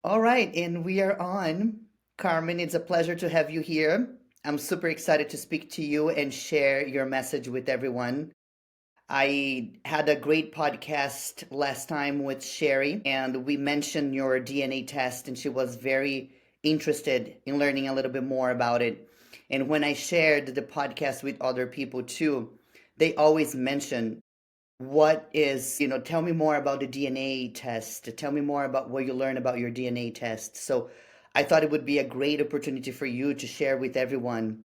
All right, and we are on. Carmen, it's a pleasure to have you here. I'm super excited to speak to you and share your message with everyone. I had a great podcast last time with Sherry, and we mentioned your DNA test, and she was very interested in learning a little bit more about it. And when I shared the podcast with other people too, they always mention tell me more about the DNA test. Tell me more about what you learn about your DNA test. So I thought it would be a great opportunity for you to share with everyone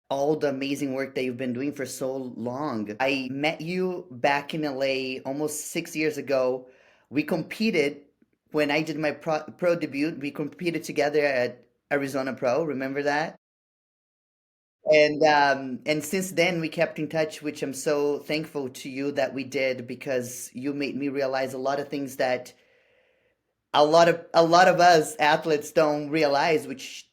all the amazing work that you've been doing for so long. I met you back in LA almost 6 years ago. We competed when I did my pro debut. We competed together at Arizona Pro. Remember that? And since then we kept in touch, which I'm so thankful to you that we did because you made me realize a lot of things that a lot of us athletes don't realize, which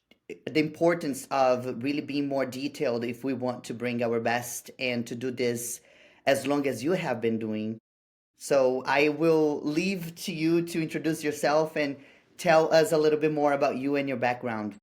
the importance of really being more detailed if we want to bring our best and to do this as long as you have been doing. So I will leave to you to introduce yourself and tell us a little bit more about you and your background.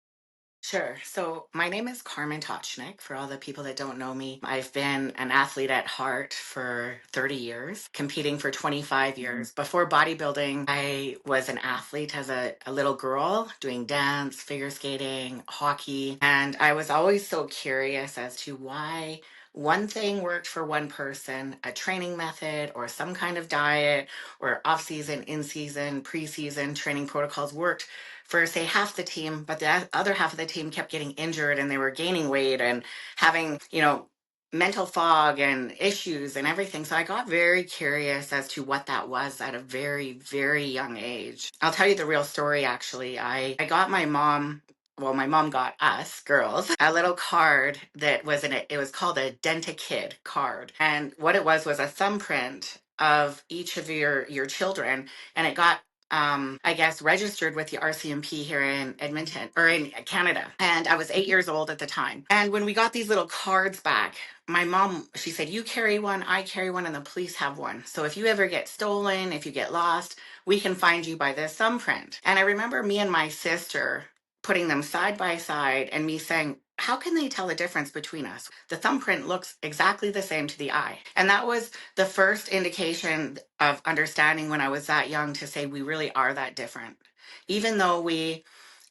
Sure. So my name is Carmen Tocheniuk. For all the people that don't know me, I've been an athlete at heart for 30 years, competing for 25 years. Before bodybuilding, I was an athlete as a little girl, doing dance, figure skating, hockey. And I was always so curious as to why one thing worked for one person, a training method or some kind of diet or off season, in season, preseason training protocols worked for say half the team, but the other half of the team kept getting injured and they were gaining weight and having, mental fog and issues and everything. So I got very curious as to what that was at a very, very young age. I'll tell you the real story actually. I got my mom. Well, my mom got us girls a little card that was in it. It was called a DentaKid card. And what it was a thumbprint of each of your children. And it got I guess, registered with the RCMP here in Edmonton or in Canada. And I was 8 years old at the time. And when we got these little cards back, my mom, she said, you carry one, I carry one, and the police have one. So if you ever get stolen, if you get lost, we can find you by this thumbprint. And I remember me and my sister putting them side by side and me saying, how can they tell the difference between us? The thumbprint looks exactly the same to the eye. And that was the first indication of understanding when I was that young to say we really are that different. Even though we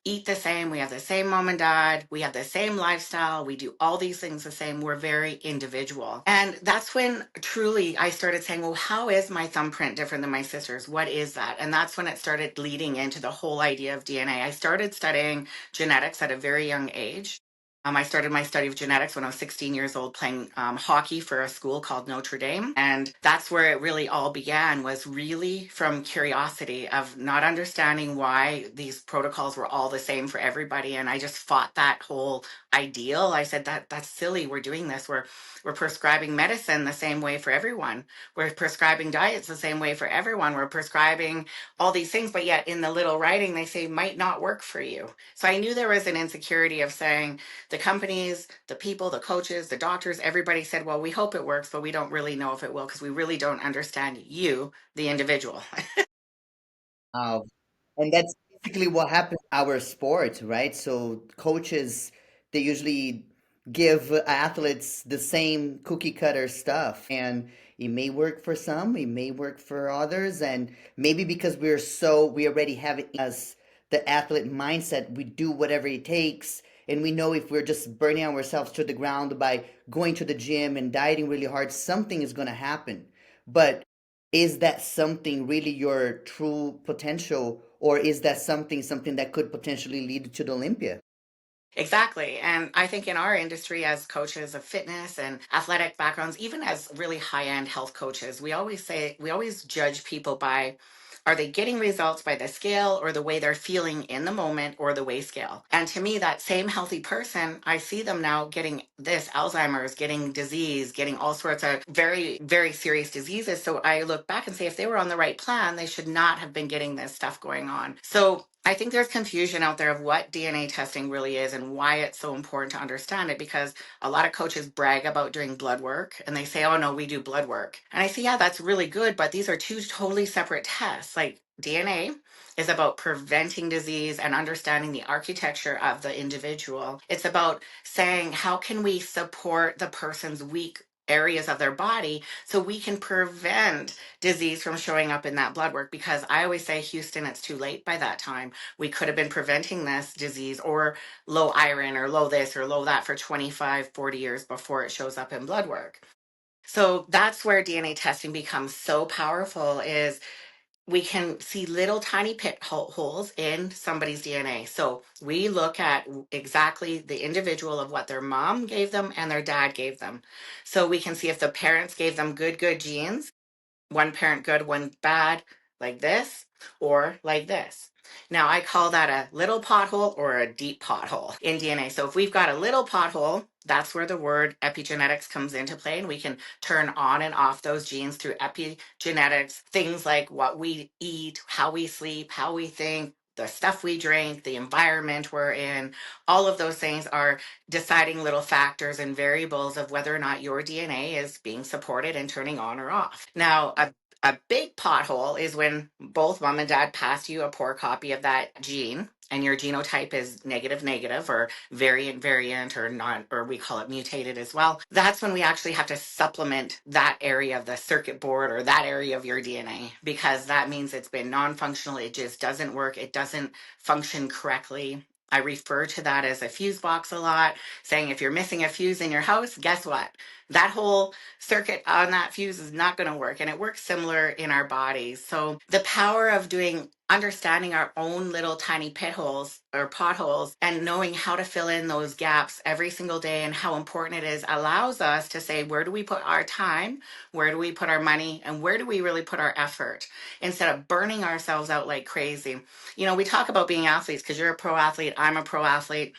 eat the same, we have the same mom and dad, we have the same lifestyle, we do all these things the same, we're very individual. And that's when truly I started saying, well, how is my thumbprint different than my sister's? What is that? And that's when it started leading into the whole idea of DNA. I started studying genetics at a very young age. I started my study of genetics when I was 16 years old playing hockey for a school called Notre Dame. And that's where it really all began, was really from curiosity of not understanding why these protocols were all the same for everybody. And I just fought that whole ideal. I said that's silly. We're doing this. We're prescribing medicine the same way for everyone. We're prescribing diets the same way for everyone. We're prescribing all these things, but yet in the little writing they say might not work for you. So I knew there was an insecurity of saying, the companies, the people, the coaches, the doctors, everybody said, well, we hope it works, but we don't really know if it will because we really don't understand you, the individual. Uh, and that's basically what happens in our sport, right? So coaches, they usually give athletes the same cookie cutter stuff, and it may work for some, it may work for others, and maybe because we already have it as the athlete mindset, we do whatever it takes, and we know if we're just burning ourselves to the ground by going to the gym and dieting really hard, something is going to happen. But is that something really your true potential, or is that something that could potentially lead to the Olympia? Exactly. And I think in our industry, as coaches of fitness and athletic backgrounds, even as really high end health coaches, we always judge people by, are they getting results by the scale or the way they're feeling in the moment or the weigh scale? And to me, that same healthy person, I see them now getting this Alzheimer's, getting disease, getting all sorts of very, very serious diseases. So I look back and say, if they were on the right plan, they should not have been getting this stuff going on. So I think there's confusion out there of what DNA testing really is and why it's so important to understand it, because a lot of coaches brag about doing blood work and they say, oh no, we do blood work. And I say, yeah, that's really good, but these are two totally separate tests. Like DNA is about preventing disease and understanding the architecture of the individual. It's about saying, how can we support the person's weak areas of their body so we can prevent disease from showing up in that blood work? Because I always say, Houston, it's too late by that time. We could have been preventing this disease or low iron or low this or low that for 25, 40 years before it shows up in blood work. So that's where DNA testing becomes so powerful, is we can see little tiny pit holes in somebody's DNA. So we look at exactly the individual of what their mom gave them and their dad gave them. So we can see if the parents gave them good genes, one parent good, one bad, like this, or like this. Now, I call that a little pothole or a deep pothole in DNA. So if we've got a little pothole, that's where the word epigenetics comes into play, and we can turn on and off those genes through epigenetics, things like what we eat, how we sleep, how we think, the stuff we drink, the environment we're in. All of those things are deciding little factors and variables of whether or not your DNA is being supported and turning on or off. Now, a big pothole is when both mom and dad pass you a poor copy of that gene and your genotype is negative or variant or not, or we call it mutated as well. That's when we actually have to supplement that area of the circuit board or that area of your DNA, because that means it's been non-functional. It just doesn't work. It doesn't function correctly. I refer to that as a fuse box a lot, saying if you're missing a fuse in your house, guess what? That whole circuit on that fuse is not going to work. And it works similar in our bodies. So the power of understanding our own little tiny pit holes or potholes and knowing how to fill in those gaps every single day and how important it is allows us to say, where do we put our time? Where do we put our money? And where do we really put our effort, instead of burning ourselves out like crazy? You know, we talk about being athletes because you're a pro athlete, I'm a pro athlete.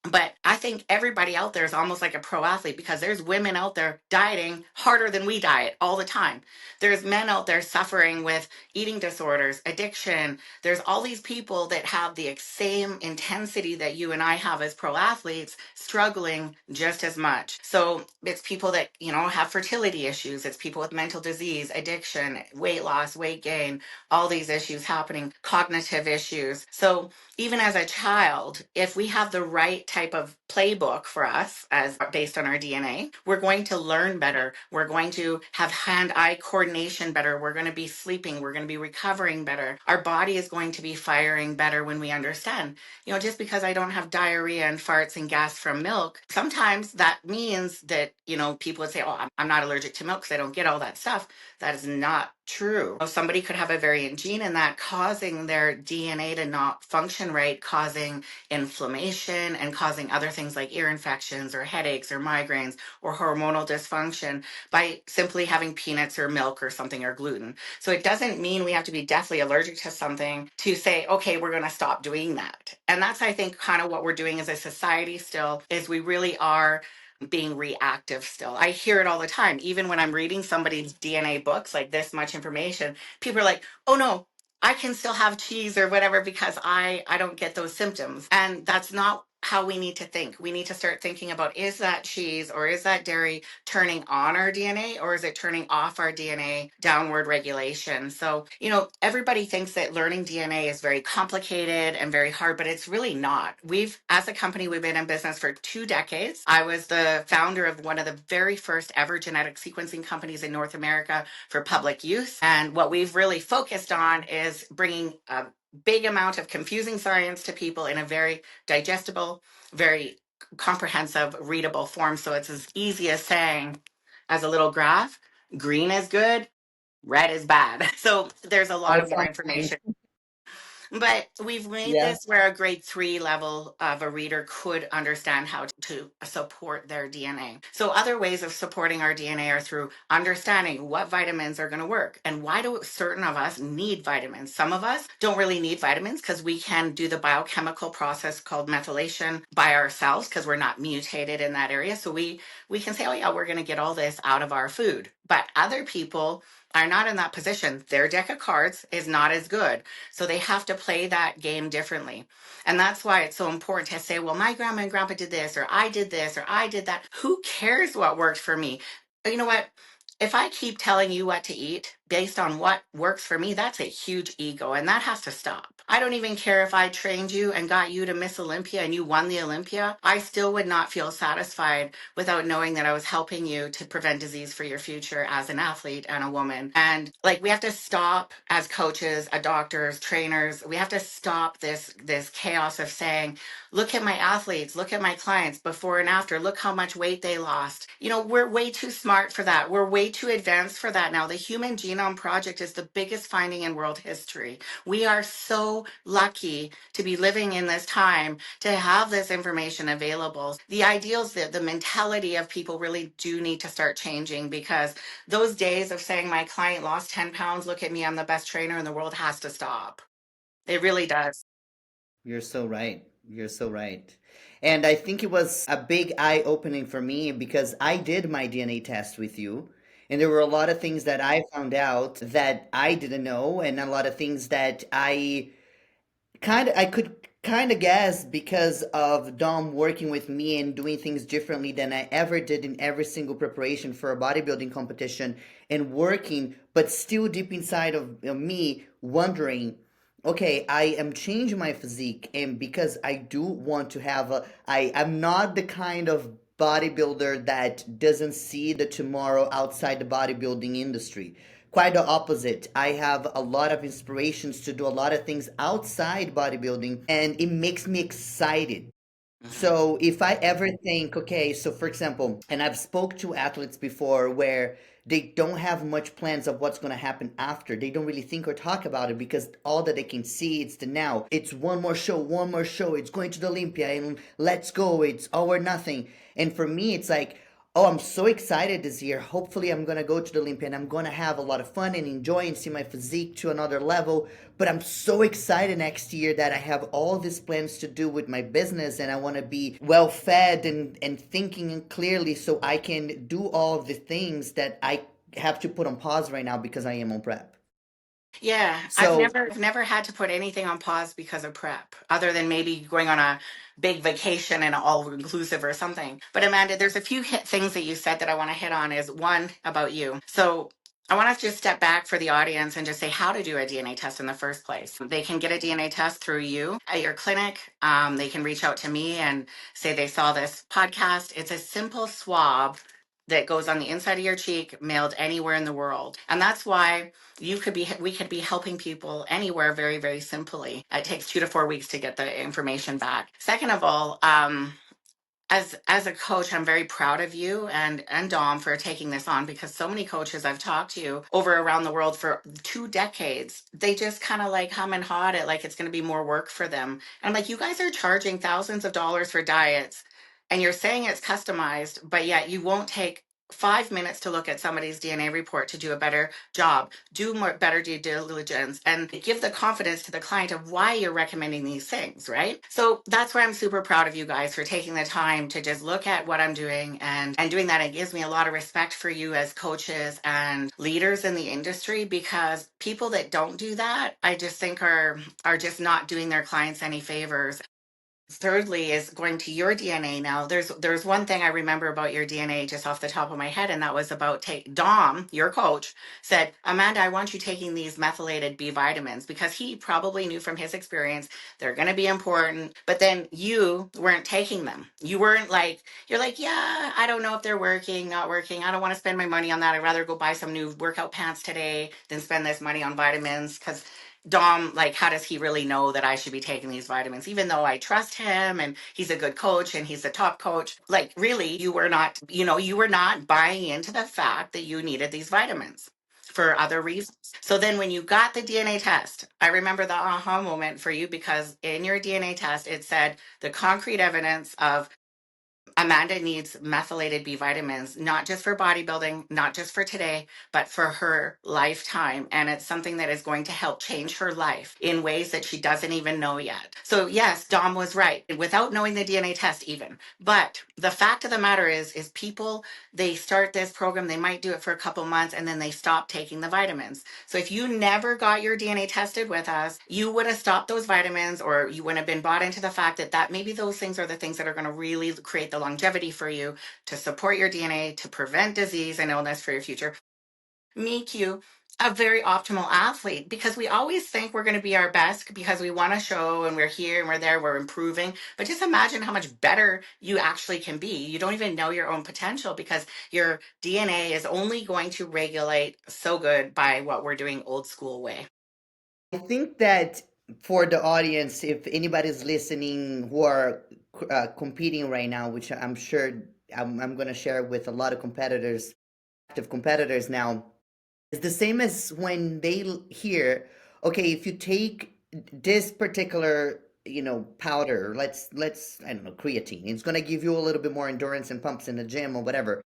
But I think everybody out there is almost like a pro athlete, because there's women out there dieting harder than we diet all the time. There's men out there suffering with eating disorders, addiction. There's all these people that have the same intensity that you and I have as pro athletes, struggling just as much. So it's people that, you know, have fertility issues. It's people with mental disease, addiction, weight loss, weight gain, all these issues happening, cognitive issues. So even as a child, if we have the right type of playbook for us as based on our DNA, we're going to learn better. We're going to have hand-eye coordination better. We're going to be sleeping. We're going to be recovering better. Our body is going to be firing better when we understand. You know, just because I don't have diarrhea and farts and gas from milk, sometimes that means that, you know, people would say, oh, I'm not allergic to milk because I don't get all that stuff. That is not true. Somebody could have a variant gene in that, causing their DNA to not function right, causing inflammation and causing other things like ear infections or headaches or migraines or hormonal dysfunction by simply having peanuts or milk or something or gluten. So it doesn't mean we have to be deathly allergic to something to say, okay, we're going to stop doing that. And that's, I think, kind of what we're doing as a society still, is we really are being reactive still. I hear it all the time. Even when I'm reading somebody's DNA books, like this much information, people are like, oh no, I can still have cheese or whatever because I don't get those symptoms. And that's not how we need to think. We need to start thinking about, is that cheese or is that dairy turning on our DNA, or is it turning off our DNA downward regulation? So, you know, everybody thinks that learning DNA is very complicated and very hard, but it's really not. As a company, we've been in business for 2 decades. I was the founder of one of the very first ever genetic sequencing companies in North America for public use. And what we've really focused on is bringing a big amount of confusing science to people in a very digestible, very comprehensive, readable form. So it's as easy as saying, as a little graph, green is good, red is bad. So there's a lot of more Exactly. information. But we've made Yeah. this where a grade 3 level of a reader could understand how to support their DNA. So other ways of supporting our DNA are through understanding what vitamins are going to work and why do certain of us need vitamins. Some of us don't really need vitamins because we can do the biochemical process called methylation by ourselves because we're not mutated in that area. So we can say, oh yeah, we're going to get all this out of our food. But other people are not in that position. Their deck of cards is not as good. So they have to play that game differently. And that's why it's so important to say, well, my grandma and grandpa did this, or I did this, or I did that. Who cares what worked for me? You know what? If I keep telling you what to eat based on what works for me, that's a huge ego, and that has to stop. I don't even care if I trained you and got you to Miss Olympia and you won the Olympia. I still would not feel satisfied without knowing that I was helping you to prevent disease for your future as an athlete and a woman. And like we have to stop as coaches, doctors, trainers, we have to stop this chaos of saying, look at my athletes, look at my clients before and after, look how much weight they lost. You know, we're way too smart for that. We're way too advanced for that now. The Human Genome Project is the biggest finding in world history. We are so lucky to be living in this time to have this information available. The ideals, the mentality of people really do need to start changing, because those days of saying my client lost 10 pounds, look at me, I'm the best trainer in the world, has to stop. It really does. You're so right. You're so right. And I think it was a big eye opening for me because I did my DNA test with you. And there were a lot of things that I found out that I didn't know, and a lot of things that I could kind of guess because of Dom working with me and doing things differently than I ever did in every single preparation for a bodybuilding competition and working, but still deep inside of me wondering, okay, I am changing my physique, and because I do want to have I'm not the kind of bodybuilder that doesn't see the tomorrow outside the bodybuilding industry. Quite the opposite. I have a lot of inspirations to do a lot of things outside bodybuilding, and it makes me excited. Mhm. So if I ever think, okay, so for example, and I've spoke to athletes before where they don't have much plans of what's going to happen after. They don't really think or talk about it because all that they can see it's the now. It's one more show. It's going to the Olympia and let's go. It's all or nothing. And for me, it's like, oh, I'm so excited this year. Hopefully, I'm going to go to the Olympia and I'm going to have a lot of fun and enjoy and see my physique to another level. But I'm so excited next year that I have all these plans to do with my business and I want to be well fed and thinking clearly so I can do all the things that I have to put on pause right now because I am on prep. Yeah, So I've never had to put anything on pause because of prep, other than maybe going on a big vacation and all inclusive or something. But Amanda, there's a few things that you said that I want to hit on. Is one about you. So I want to just step back for the audience and just say how to do a DNA test in the first place. They can get a DNA test through you at your clinic. They can reach out to me and say they saw this podcast. It's a simple swab that goes on the inside of your cheek, mailed anywhere in the world. And that's why we could be helping people anywhere very, very simply. It takes 2 to 4 weeks to get the information back. Second of all, as a coach, I'm very proud of you and Dom for taking this on, because so many coaches I've talked to over around the world for 2 decades, they just kind of like hum and haw it like it's going to be more work for them. And I'm like, you guys are charging thousands of dollars for diets, and you're saying it's customized, but yet you won't take 5 minutes to look at somebody's DNA report to do a better job, do more better due diligence, and give the confidence to the client of why you're recommending these things, right? So that's why I'm super proud of you guys for taking the time to just look at what I'm doing and doing that. It gives me a lot of respect for you as coaches and leaders in the industry, because people that don't do that, I just think are just not doing their clients any favors. Thirdly is going to your DNA now. There's one thing I remember about your DNA just off the top of my head, and that was about take Dom, your coach, said, Amanda, I want you taking these methylated B vitamins, because he probably knew from his experience they're going to be important. But then you weren't taking them. You weren't like, you're like, yeah, I don't know if they're working, not working. I don't want to spend my money on that. I'd rather go buy some new workout pants today than spend this money on vitamins, because Dom, like, how does he really know that I should be taking these vitamins? Even though I trust him and he's a good coach and he's a top coach, like, really, you were not buying into the fact that you needed these vitamins for other reasons. So then when you got the DNA test, I remember the aha moment for you, because in your DNA test, it said the concrete evidence of Amanda needs methylated B vitamins, not just for bodybuilding, not just for today, but for her lifetime. And it's something that is going to help change her life in ways that she doesn't even know yet. So yes, Dom was right without knowing the DNA test even. But the fact of the matter is people, they start this program, they might do it for a couple months and then they stop taking the vitamins. So if you never got your DNA tested with us, you would have stopped those vitamins, or you wouldn't have been bought into the fact that maybe those things are the things that are going to really create the longevity for you, to support your DNA, to prevent disease and illness for your future. Meet you. A very optimal athlete, because we always think we're going to be our best because we want to show and we're here and we're there, we're improving. But just imagine how much better you actually can be. You don't even know your own potential because your DNA is only going to regulate so good by what we're doing old school way. I think that for the audience, if anybody's listening who are competing right now, which I'm sure I'm going to share with a lot of competitors, active competitors now, it's the same as when they hear, okay, if you take this particular, powder, let's I don't know, creatine, it's going to give you a little bit more endurance and pumps in the gym or whatever.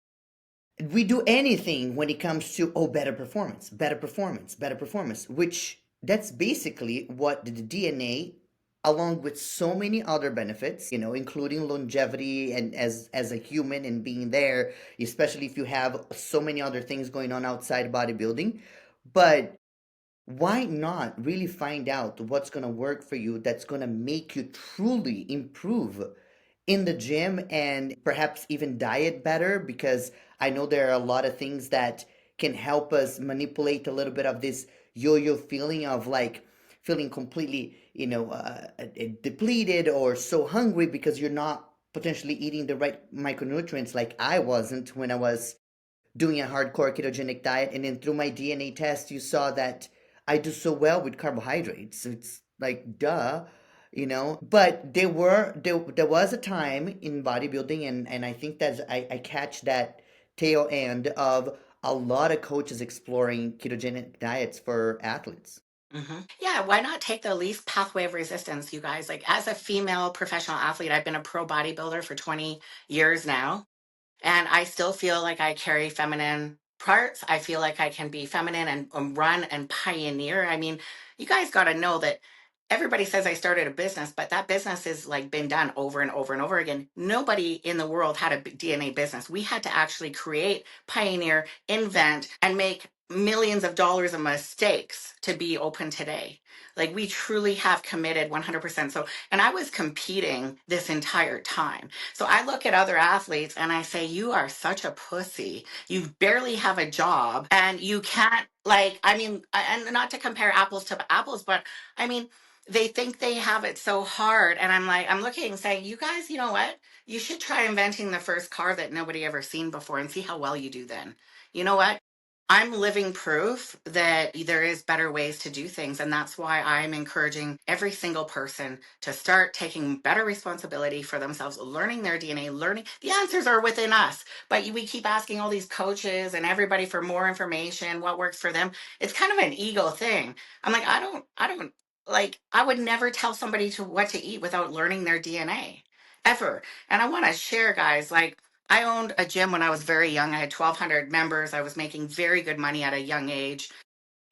We do anything when it comes to, oh, better performance, better performance, better performance, which that's basically what the DNA, along with so many other benefits, including longevity and as a human and being there, especially if you have so many other things going on outside bodybuilding. But why not really find out what's going to work for you, that's going to make you truly improve in the gym and perhaps even diet better? Because I know there are a lot of things that can help us manipulate a little bit of this yo-yo feeling of like feeling completely, depleted or so hungry because you're not potentially eating the right micronutrients, like I wasn't when I was doing a hardcore ketogenic diet. And then through my DNA test, you saw that I do so well with carbohydrates. It's like, duh, But there was a time in bodybuilding, and I think that I catch that tail end of a lot of coaches exploring ketogenic diets for athletes. Yeah, why not take the least pathway of resistance, you guys? Like, as a female professional athlete, I've been a pro bodybuilder for 20 years now. And I still feel like I carry feminine parts. I feel like I can be feminine and run and pioneer. I mean, you guys got to know that everybody says I started a business, but that business has like been done over and over and over again. Nobody in the world had a DNA business. We had to actually create, pioneer, invent, and make millions of dollars of mistakes to be open today. Like, we truly have committed 100%. So, and I was competing this entire time. So I look at other athletes and I say, you are such a pussy. You barely have a job and you can't, like, I mean, and not to compare apples to apples, but I mean, they think they have it so hard. And I'm like, I'm looking and saying, you guys, you know what? You should try inventing the first car that nobody ever seen before and see how well you do then. You know what? I'm living proof that there is better ways to do things. And that's why I'm encouraging every single person to start taking better responsibility for themselves, learning their DNA, learning the answers are within us. But we keep asking all these coaches and everybody for more information, what works for them. It's kind of an ego thing. I'm like, I don't like, I would never tell somebody to what to eat without learning their DNA ever. And I want to share, guys, like, I owned a gym when I was very young. I had 1,200 members. I was making very good money at a young age.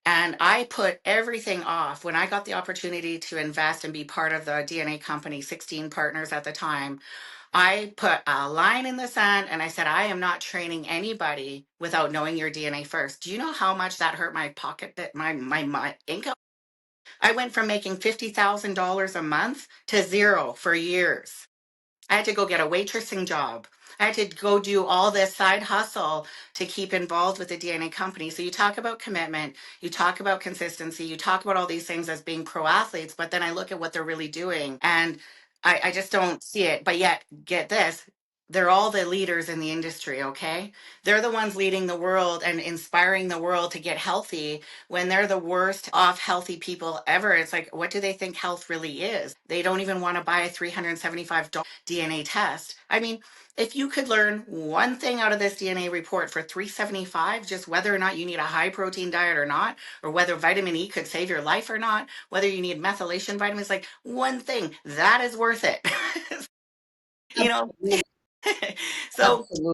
And I put everything off. When I got the opportunity to invest and be part of the DNA company, 16 partners at the time, I put a line in the sand and I said, I am not training anybody without knowing your DNA first. Do you know how much that hurt my pocket, that my income? I went from making $50,000 a month to zero for years. I had to go get a waitressing job. I had to go do all this side hustle to keep involved with the DNA company. So you talk about commitment, you talk about consistency, you talk about all these things as being pro athletes, but then I look at what they're really doing and I just don't see it. But yet, get this, they're all the leaders in the industry, okay? They're the ones leading the world and inspiring the world to get healthy when they're the worst off healthy people ever. It's like, what do they think health really is? They don't even want to buy a $375 DNA test. I mean, if you could learn one thing out of this DNA report for 375, just whether or not you need a high protein diet or not, or whether vitamin E could save your life or not, whether you need methylation vitamins, like one thing, that is worth it. you know? Absolutely. So Absolutely.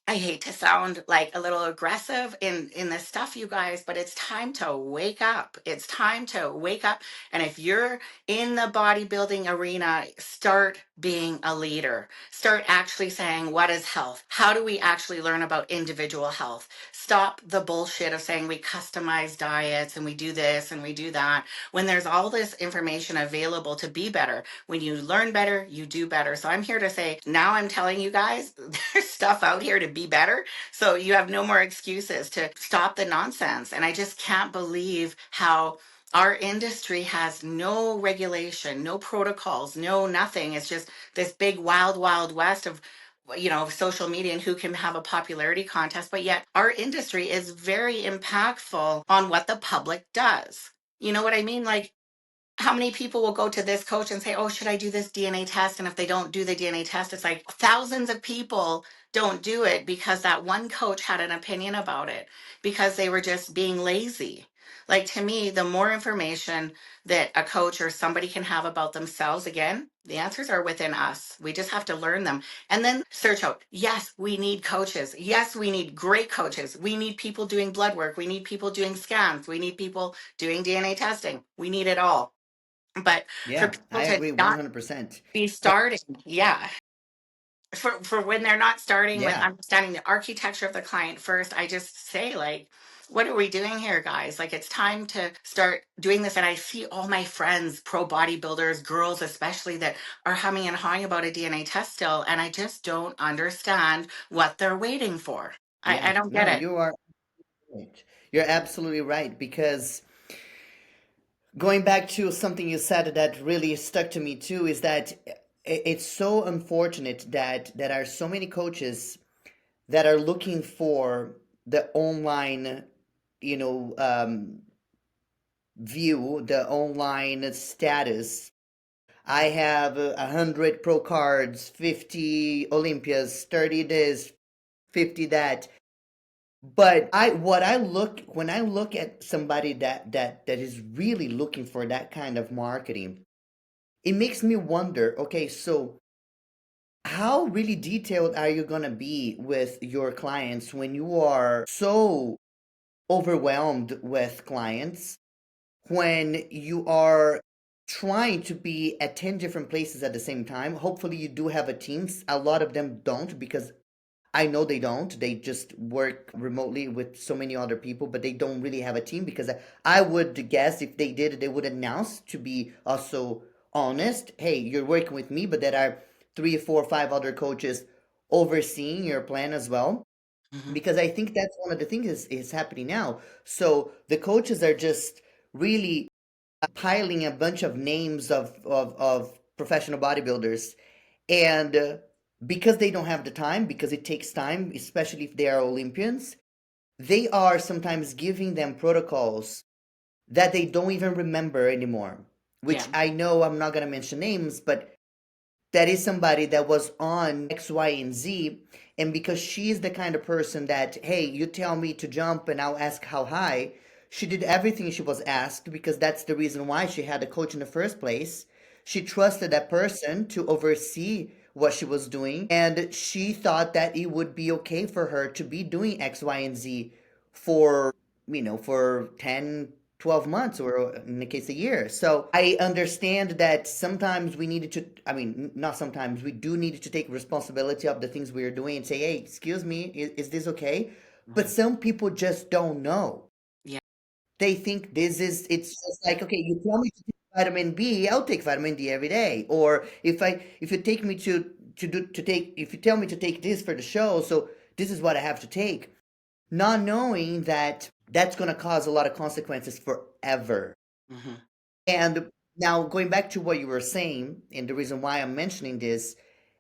I hate to sound like a little aggressive in this stuff, you guys, but it's time to wake up. It's time to wake up. And if you're in the bodybuilding arena, start being a leader. Start actually saying, what is health? How do we actually learn about individual health? Stop the bullshit of saying we customize diets and we do this and we do that when there's all this information available to be better. When you learn better, you do better. So I'm here to say, now I'm telling you guys, there's stuff out here to be better. So you have no more excuses to stop the nonsense. And I just can't believe how our industry has no regulation, no protocols, no nothing. It's just this big wild, wild west of social media and who can have a popularity contest. But yet our industry is very impactful on what the public does. You know what I mean? Like, how many people will go to this coach and say, oh, should I do this DNA test? And if they don't do the DNA test, it's like thousands of people don't do it because that one coach had an opinion about it because they were just being lazy. Like, to me, the more information that a coach or somebody can have about themselves, again, the answers are within us. We just have to learn them and then search out. Yes, we need coaches. Yes, we need great coaches. We need people doing blood work. We need people doing scans. We need people doing DNA testing. We need it all. But for Yeah, people I to agree not 100%. be But starting, yeah, for when they're not starting with yeah, understanding the architecture of the client first, I just say, like, what are we doing here, guys? Like, it's time to start doing this. And I see all my friends, pro bodybuilders, girls especially, that are humming and hawing about a DNA test still. And I just don't understand what they're waiting for. I yeah. don't get No, it. you are right. You're absolutely right because going back to something you said that really stuck to me too is that it's so unfortunate that there are so many coaches that are looking for the online, you know, view, the online status. I have 100 pro cards, 50 Olympias, 30 this, 50 that. But I what I look when I look at somebody that is really looking for that kind of marketing, it makes me wonder, okay, so how really detailed are you going to be with your clients when you are so overwhelmed with clients, when you are trying to be at 10 different places at the same time? Hopefully you do have a team. A lot of them don't because I know they don't. They just work remotely with so many other people, but they don't really have a team because I would guess if they did, they would announce, to be also honest, hey, you're working with me, but there are three, four, five other coaches overseeing your plan as well. Mhm. Because I think that's one of the things is happening now. So the coaches are just really piling a bunch of names of professional bodybuilders, and because they don't have the time, because it takes time, especially if they are Olympians, they are sometimes giving them protocols that they don't even remember anymore. Yeah. Which I know I'm not going to mention names, but that is somebody that was on X, Y, and Z. And because she's the kind of person that, hey, you tell me to jump and I'll ask how high, she did everything she was asked because that's the reason why she had a coach in the first place. She trusted that person to oversee what she was doing. And she thought that it would be okay for her to be doing X, Y, and Z for, for 10, 12 months, or in the case a year. So I understand that sometimes we needed to, I mean, not sometimes, we do need to take responsibility of the things we are doing and say, hey, excuse me, is this okay? But Mhm. some people just don't know. Yeah. They think it's just like, okay, you tell me to take vitamin B, I'll take vitamin D every day. Or if you take me if you tell me to take this for the show, so this is what I have to take, not knowing that that's going to cause a lot of consequences forever. Hmm. And now going back to what you were saying, and the reason why I'm mentioning this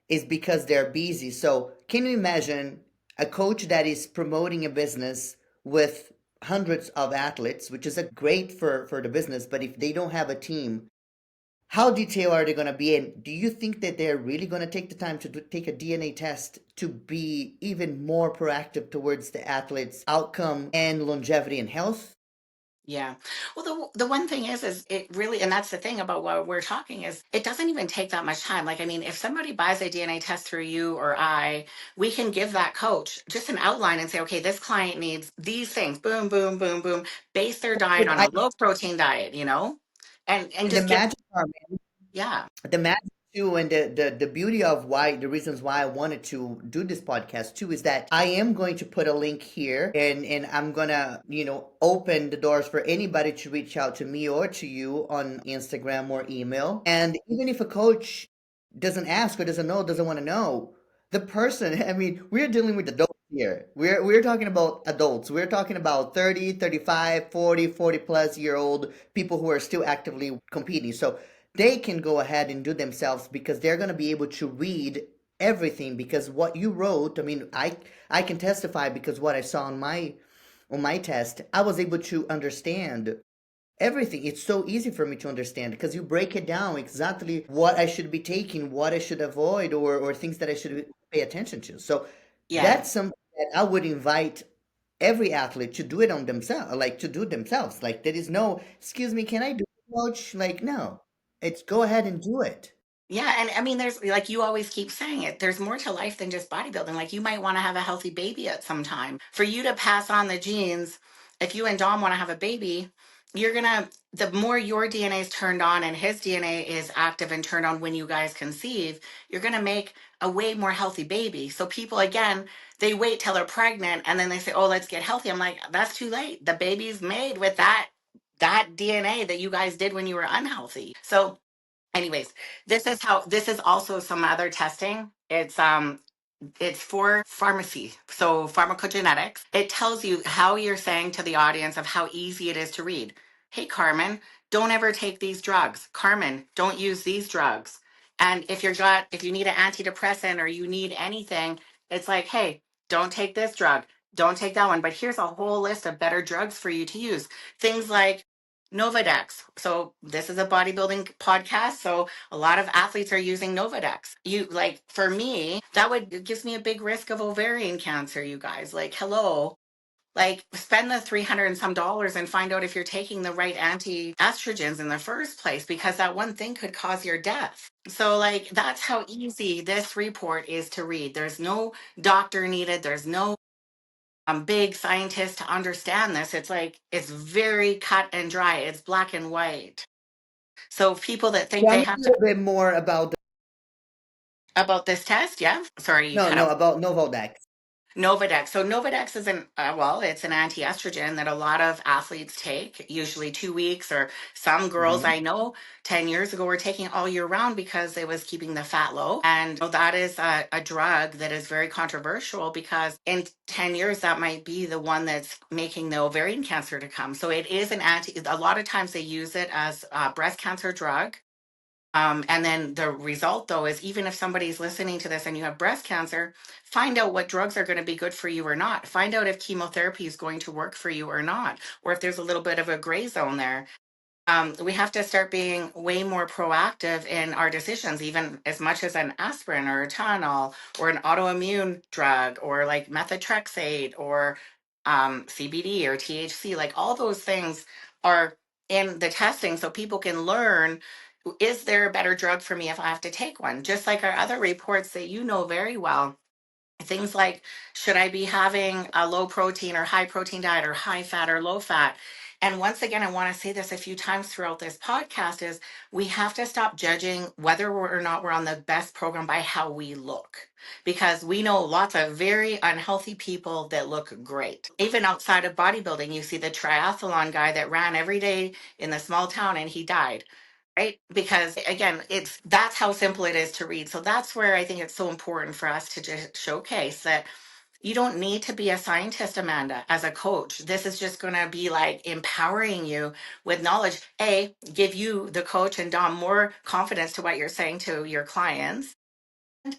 is because they're busy. So can you imagine a coach that is promoting a business with hundreds of athletes, which is a great for the business, but if they don't have a team, how detailed are they going to be? And do you think that they're really going to take the time to take a DNA test to be even more proactive towards the athlete's outcome and longevity and health? Yeah. Well, the one thing is it really, and that's the thing about what we're talking is it doesn't even take that much time. Like, I mean, if somebody buys a DNA test through you or I, we can give that coach just an outline and say, okay, this client needs these things, boom, boom, boom, boom, base their diet But on I a low protein diet, and and the just give, magic part, yeah. the magic too, and the beauty of why the reasons why I wanted to do this podcast too is that I am going to put a link here, and I'm gonna open the doors for anybody to reach out to me or to you on Instagram or email. And even if a coach doesn't ask or doesn't know, doesn't want to know, the person, I mean, we're dealing with adults here. We're talking about adults. We're talking about 30, 35, 40, 40 plus year old people who are still actively competing. So they can go ahead and do themselves because they're going to be able to read everything because what you wrote, I mean, I can testify because what I saw on my test, I was able to understand everything. It's so easy for me to understand because you break it down exactly what I should be taking, what I should avoid, or things that I should pay attention to. So Yeah. that's something that I would invite every athlete to do it on themselves, like to do themselves. Like there is no, excuse me, can I do it, coach? Like, no, it's go ahead and do it. Yeah, and I mean, there's like you always keep saying it, there's more to life than just bodybuilding. Like you might want to have a healthy baby at some time. For you to pass on the genes, if you and Dom want to have a baby, you're gonna, the more your DNA is turned on and his DNA is active and turned on when you guys conceive, you're gonna make a way more healthy baby. So people, again, they wait till they're pregnant and then they say, oh, let's get healthy. I'm like, that's too late. The baby's made with that DNA that you guys did when you were unhealthy. So anyways, this is also some other testing. It's for pharmacy, so pharmacogenetics. It tells you how you're saying to the audience of how easy it is to read. Hey, Carmen, don't ever take these drugs. Carmen, don't use these drugs. And if you need an antidepressant or you need anything, it's like, hey, don't take this drug, don't take that one. But here's a whole list of better drugs for you to use. Things like Novadex. So this is a bodybuilding podcast. So a lot of athletes are using Novadex. You like for me, that would it gives me a big risk of ovarian cancer, you guys. Like, hello. Like spend the 300 and some dollars and find out if you're taking the right anti-estrogens in the first place, because that one thing could cause your death. So like that's how easy this report is to read. There's no doctor needed, there's no big scientist to understand this. It's like it's very cut and dry. It's black and white. So people that think Tell they me a have to little bit more about the, about this test, yeah. Sorry, you no, cut no, out. about Novodex. Novadex. So Novadex is it's an anti-estrogen that a lot of athletes take, usually 2 weeks, or some girls Hmm. I know 10 years ago were taking it all year round because it was keeping the fat low. And that is a drug that is very controversial because in 10 years, that might be the one that's making the ovarian cancer to come. So it is a lot of times they use it as a breast cancer drug. And then the result, though, is even if somebody's listening to this and you have breast cancer, find out what drugs are going to be good for you or not. Find out if chemotherapy is going to work for you or not, or if there's a little bit of a gray zone there. We have to start being way more proactive in our decisions, even as much as an aspirin or a Tylenol or an autoimmune drug or like methotrexate or CBD or THC. Like all those things are in the testing so people can learn, is there a better drug for me if I have to take one? Just like our other reports that you know very well. Things like, should I be having a low protein or high protein diet or high fat or low fat? And once again, I want to say this a few times throughout this podcast is we have to stop judging whether or not we're on the best program by how we look. Because we know lots of very unhealthy people that look great. Even outside of bodybuilding, you see the triathlon guy that ran every day in the small town and he died, right? Because again, it's that's how simple it is to read. So that's where I think it's so important for us to just showcase that you don't need to be a scientist, Amanda, as a coach. This is just going to be like empowering you with knowledge. A, give you, the coach and Dom, more confidence to what you're saying to your clients.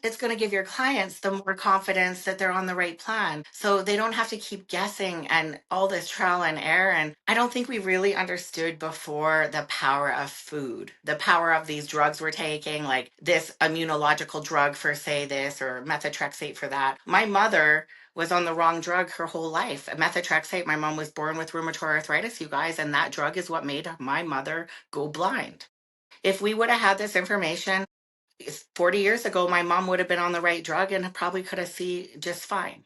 It's going to give your clients the more confidence that they're on the right plan. So they don't have to keep guessing and all this trial and error. And I don't think we really understood before the power of food, the power of these drugs we're taking, like this immunological drug for, say, this or methotrexate for that. My mother was on the wrong drug her whole life. Methotrexate, my mom was born with rheumatoid arthritis, you guys, and that drug is what made my mother go blind. If we would have had this information 40 years ago, my mom would have been on the right drug and probably could have seen just fine.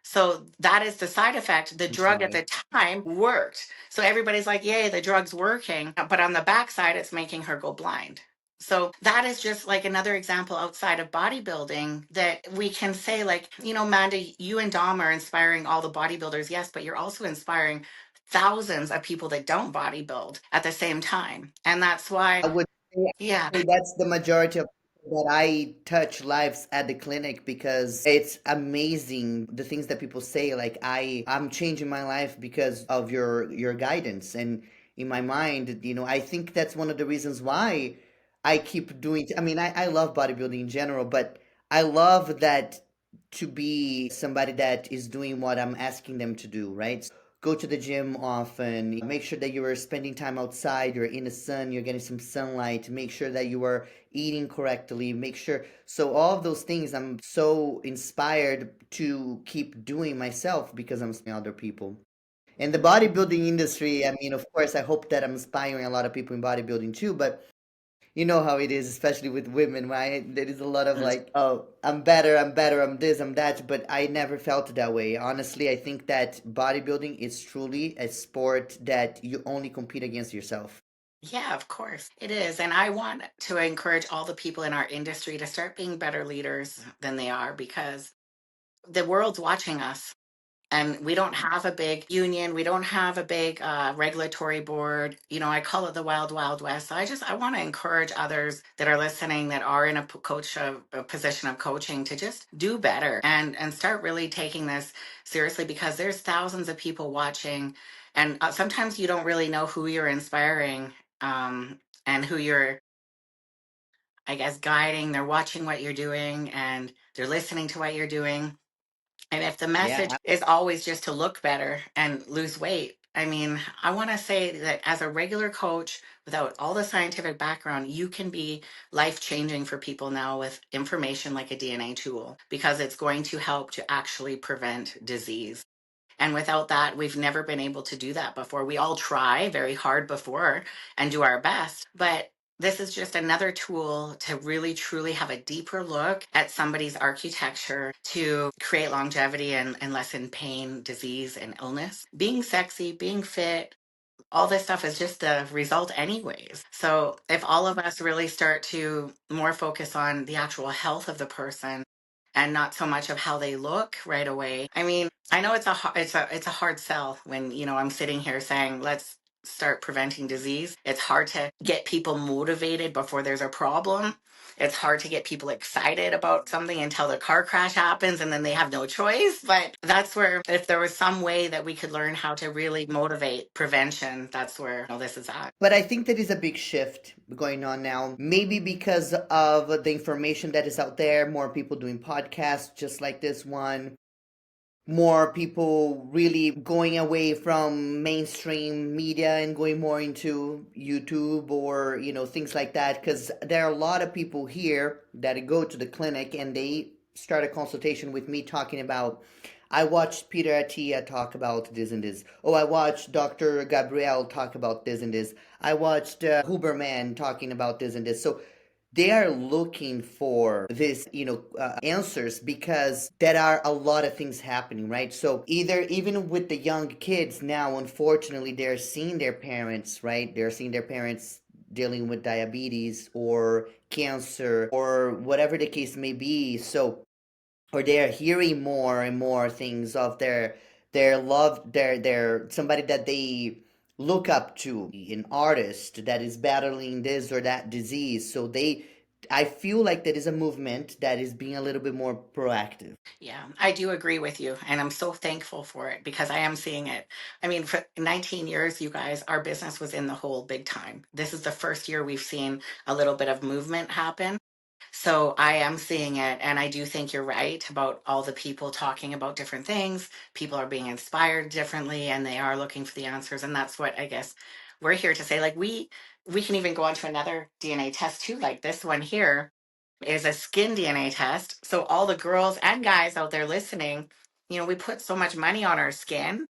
So that is the side effect. The I'm drug at sorry. the time worked. So everybody's like, yay, the drug's working. But on the backside, it's making her go blind. So that is just like another example outside of bodybuilding that we can say, like, Manda, you and Dom are inspiring all the bodybuilders, yes, but you're also inspiring thousands of people that don't bodybuild at the same time. And that's why, I would say yeah, actually that's the majority of people that I touch lives at the clinic because it's amazing the things that people say like I'm changing my life because of your guidance. And in my mind, I think that's one of the reasons why I keep doing I mean I love bodybuilding in general, but I love that to be somebody that is doing what I'm asking them to do, right? Go to the gym often, make sure that you are spending time outside, you're in the sun, you're getting some sunlight, make sure that you are eating correctly, make sure. So, all of those things I'm so inspired to keep doing myself because I'm seeing other people. In the bodybuilding industry, I mean, of course, I hope that I'm inspiring a lot of people in bodybuilding too, but you know how it is, especially with women, right? There is a lot of like, oh, I'm better, I'm this, I'm that, but I never felt that way. Honestly, I think that bodybuilding is truly a sport that you only compete against yourself. yeah, of course it is. And I want to encourage all the people in our industry to start being better leaders than they are, because the world's watching us. And we don't have a big union. We don't have a big regulatory board. I call it the wild, wild west. So I want to encourage others that are listening that are in a position of coaching to just do better and start really taking this seriously, because there's thousands of people watching. And sometimes you don't really know who you're inspiring, and who you're, I guess, guiding. They're watching what you're doing and they're listening to what you're doing. And if the message Yeah, is always just to look better and lose weight, I mean, I want to say that as a regular coach, without all the scientific background, you can be life changing for people now with information like a DNA tool, because it's going to help to actually prevent disease. And without that, we've never been able to do that before. We all try very hard before and do our best, but this is just another tool to really truly have a deeper look at somebody's architecture to create longevity and lessen pain, disease, and illness. Being sexy, being fit, all this stuff is just the result anyways. So if all of us really start to more focus on the actual health of the person and not so much of how they look right away. I mean, I know it's a hard sell when, I'm sitting here saying let's start preventing disease. It's hard to get people motivated before there's a problem. It's hard to get people excited about something until the car crash happens and then they have no choice. But that's where, if there was some way that we could learn how to really motivate prevention, that's where this is at. but I think there is a big shift going on now. Maybe because of the information that is out there, more people doing podcasts just like this one, more people really going away from mainstream media and going more into YouTube or things like that, because there are a lot of people here that go to the clinic and they start a consultation with me talking about, I watched Peter Attia talk about this and this. Oh, I watched Dr. Gabriel talk about this and this. I watched Huberman talking about this and this. So they are looking for this answers because there are a lot of things happening, right? So either even with the young kids now, unfortunately, they're seeing their parents, right? They're seeing their parents dealing with diabetes or cancer or whatever the case may be. So or they're hearing more and more things of their love their somebody that they look up to, an artist that is battling this or that disease. So I feel like there is a movement that is being a little bit more proactive. Yeah, I do agree with you. And I'm so thankful for it because I am seeing it. I mean, for 19 years, you guys, our business was in the hole big time. This is the first year we've seen a little bit of movement happen. So I am seeing it. And I do think you're right about all the people talking about different things. People are being inspired differently and they are looking for the answers. And that's what I guess we're here to say. Like we can even go on to another DNA test too, like this one here is a skin DNA test. So all the girls and guys out there listening, we put so much money on our skin.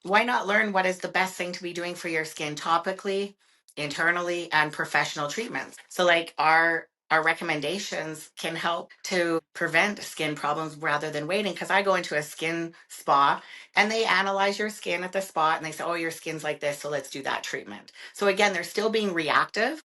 Why not learn what is the best thing to be doing for your skin topically, internally, and professional treatments? So like our recommendations can help to prevent skin problems rather than waiting. Because I go into a skin spa and they analyze your skin at the spot and they say, oh, your skin's like this, so let's do that treatment. So again, they're still being reactive,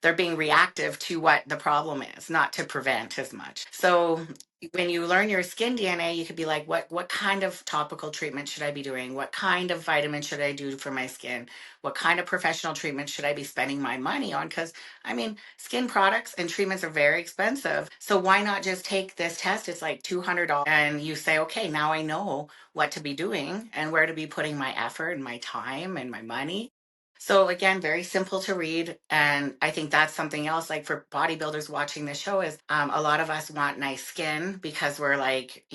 they're being reactive to what the problem is, not to prevent as much. So when you learn your skin DNA, you could be like, what kind of topical treatment should I be doing? What kind of vitamin should I do for my skin? What kind of professional treatment should I be spending my money on? Because I mean, skin products and treatments are very expensive. So why not just take this test? It's like $200 and you say, okay, now I know what to be doing and where to be putting my effort and my time and my money. So again, very simple to read. And I think that's something else like for bodybuilders watching the show is a lot of us want nice skin because we're like,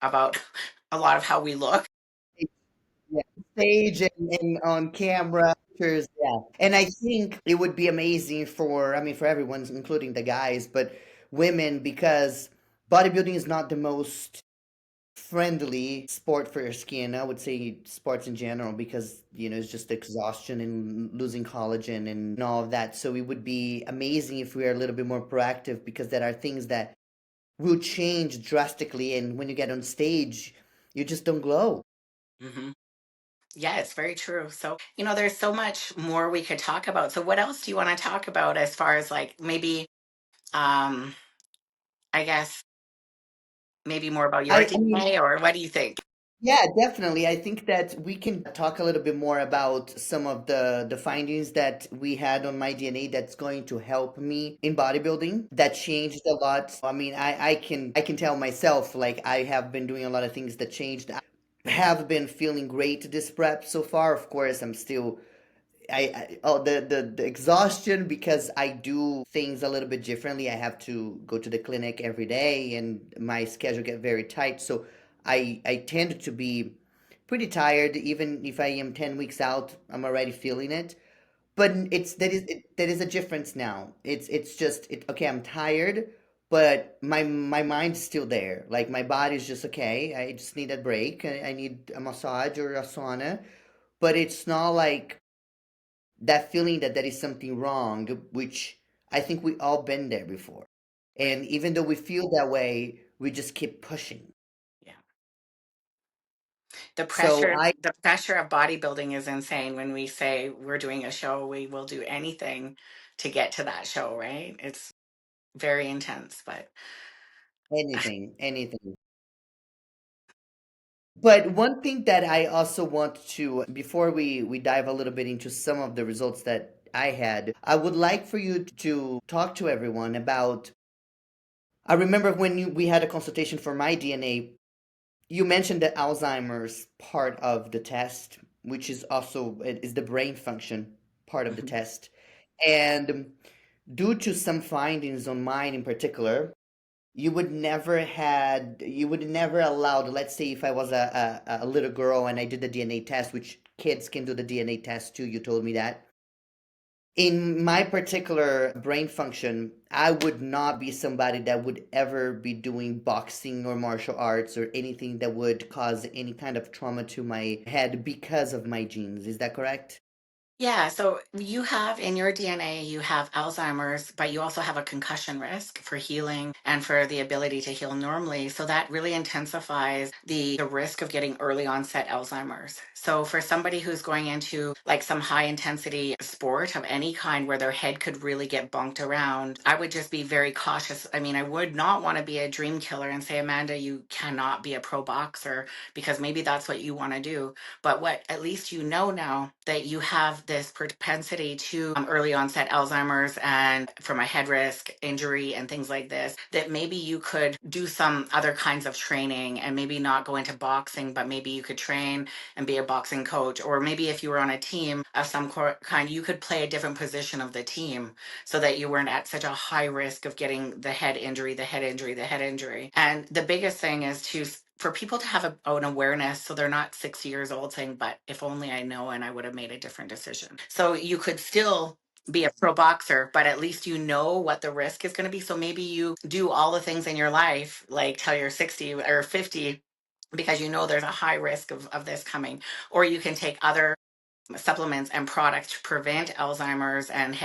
about a lot of how we look. Yeah, stage and on camera pictures, yeah. And I think it would be amazing for, I mean, for everyone, including the guys, but women, because bodybuilding is not the most friendly sport for your skin. I would say sports in general, because, it's just exhaustion and losing collagen and all of that. So it would be amazing if we are a little bit more proactive, because there are things that will change drastically. And when you get on stage, you just don't glow. Hmm. Yeah, it's very true. So, there's so much more we could talk about. So, what else do you want to talk about as far as like maybe, um, I guess, maybe more about your I mean, DNA or what do you think? yeah, definitely. I think that we can talk a little bit more about some of the findings that we had on my DNA that's going to help me in bodybuilding. That changed a lot. I mean, I can tell myself, like, I have been doing a lot of things that changed. I have been feeling great this prep so far. Of course, I'm still the exhaustion, because I do things a little bit differently. I have to go to the clinic every day and my schedule get very tight. So I tend to be pretty tired. Even if I am 10 weeks out, I'm already feeling it. But that is a difference now. It's just okay, I'm tired, but my mind's still there. Like, my body's just okay. I just need a break. I need a massage or a sauna, but it's not like that feeling that there is something wrong, which I think we all been there before. Right. And even though we feel that way, we just keep pushing. Yeah. The So pressure, I the pressure of bodybuilding is insane. When we say we're doing a show, we will do anything to get to that show, right? It's very intense, but anything. But one thing that I also want to, before we dive a little bit into some of the results that I had, I would like for you to talk to everyone about. I remember when we had a consultation for my DNA. You mentioned the Alzheimer's part of the test, which is also it is the brain function part of the mhm. test. And due to some findings on mine in particular, you would never allowed, let's say if I was a little girl and I did the DNA test, which kids can do the DNA test too, you told me that. In my particular brain function, I would not be somebody that would ever be doing boxing or martial arts or anything that would cause any kind of trauma to my head because of my genes. Is that correct? Yeah, so you have in your DNA, you have Alzheimer's, but you also have a concussion risk for healing and for the ability to heal normally. So that really intensifies the risk of getting early onset Alzheimer's. So for somebody who's going into like some high intensity sport of any kind where their head could really get bonked around, I would just be very cautious. I mean, I would not want to be a dream killer and say, Amanda, you cannot be a pro boxer because maybe that's what you want to do. But what at least you know now that you have this propensity to early onset Alzheimer's and from a head risk injury and things like this, that maybe you could do some other kinds of training and maybe not go into boxing, but maybe you could train and be a boxing coach. Or maybe if you were on a team of some kind, you could play a different position of the team so that you weren't at such a high risk of getting the head injury, the head injury, the head injury. And the biggest thing is to for people to have an awareness so they're not 60 years old saying, but if only I know and I would have made a different decision. So you could still be a pro boxer, but at least you know what the risk is going to be. So maybe you do all the things in your life, like till you're 60 or 50, because you know there's a high risk of this coming. Or you can take other supplements and products to prevent Alzheimer's and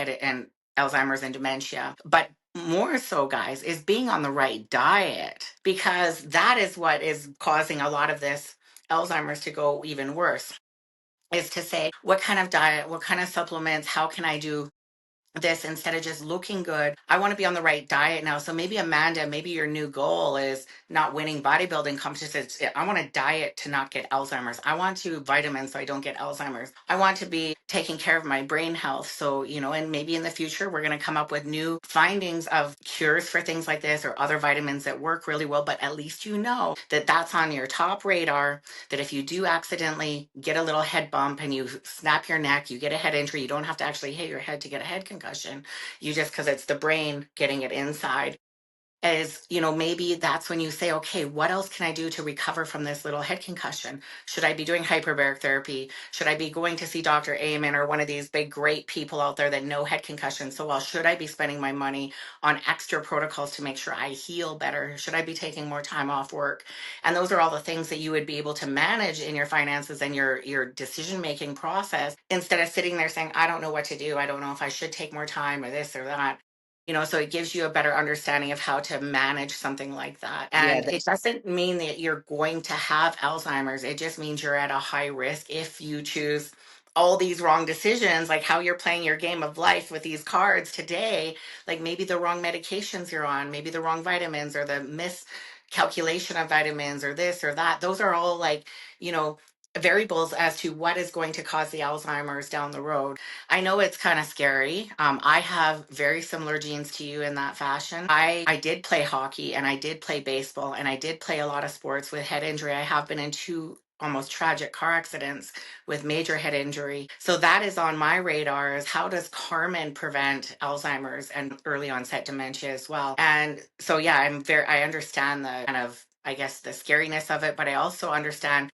Alzheimer's and dementia. But more so, guys, is being on the right diet because that is what is causing a lot of this Alzheimer's to go even worse. Is to say, what kind of diet, what kind of supplements, how can I do this instead of just looking good. I want to be on the right diet now. So maybe Amanda, maybe your new goal is not winning bodybuilding competitions. I want to diet to not get Alzheimer's. I want to vitamins so I don't get Alzheimer's. I want to be taking care of my brain health. So, and maybe in the future we're going to come up with new findings of cures for things like this or other vitamins that work really well. But at least you know that that's on your top radar, that if you do accidentally get a little head bump and you snap your neck, you get a head injury, you don't have to actually hit your head to get a head concussion. You just, because it's the brain getting it inside, is, maybe that's when you say, okay, what else can I do to recover from this little head concussion? Should I be doing hyperbaric therapy? Should I be going to see Dr. Amen or one of these big, great people out there that know head concussion so well? Should I be spending my money on extra protocols to make sure I heal better? Should I be taking more time off work? And those are all the things that you would be able to manage in your finances and your decision-making process instead of sitting there saying, I don't know what to do. I don't know if I should take more time or this or that. So it gives you a better understanding of how to manage something like that. Yeah, And it doesn't mean that you're going to have Alzheimer's. It just means you're at a high risk if you choose all these wrong decisions, like how you're playing your game of life with these cards today, like maybe the wrong medications you're on, maybe the wrong vitamins or the miscalculation of vitamins or this or that. Those are all you know, variables as to what is going to cause the Alzheimer's down the road. I know it's kind of scary. I have very similar genes to you in that fashion. I did play hockey and I did play baseball and I did play a lot of sports with head injury. I have been in two almost tragic car accidents with major head injury. So that is on my radar is how does Carmen prevent Alzheimer's and early onset dementia as well? And so yeah, I understand the kind of I guess the scariness of it, but I also understand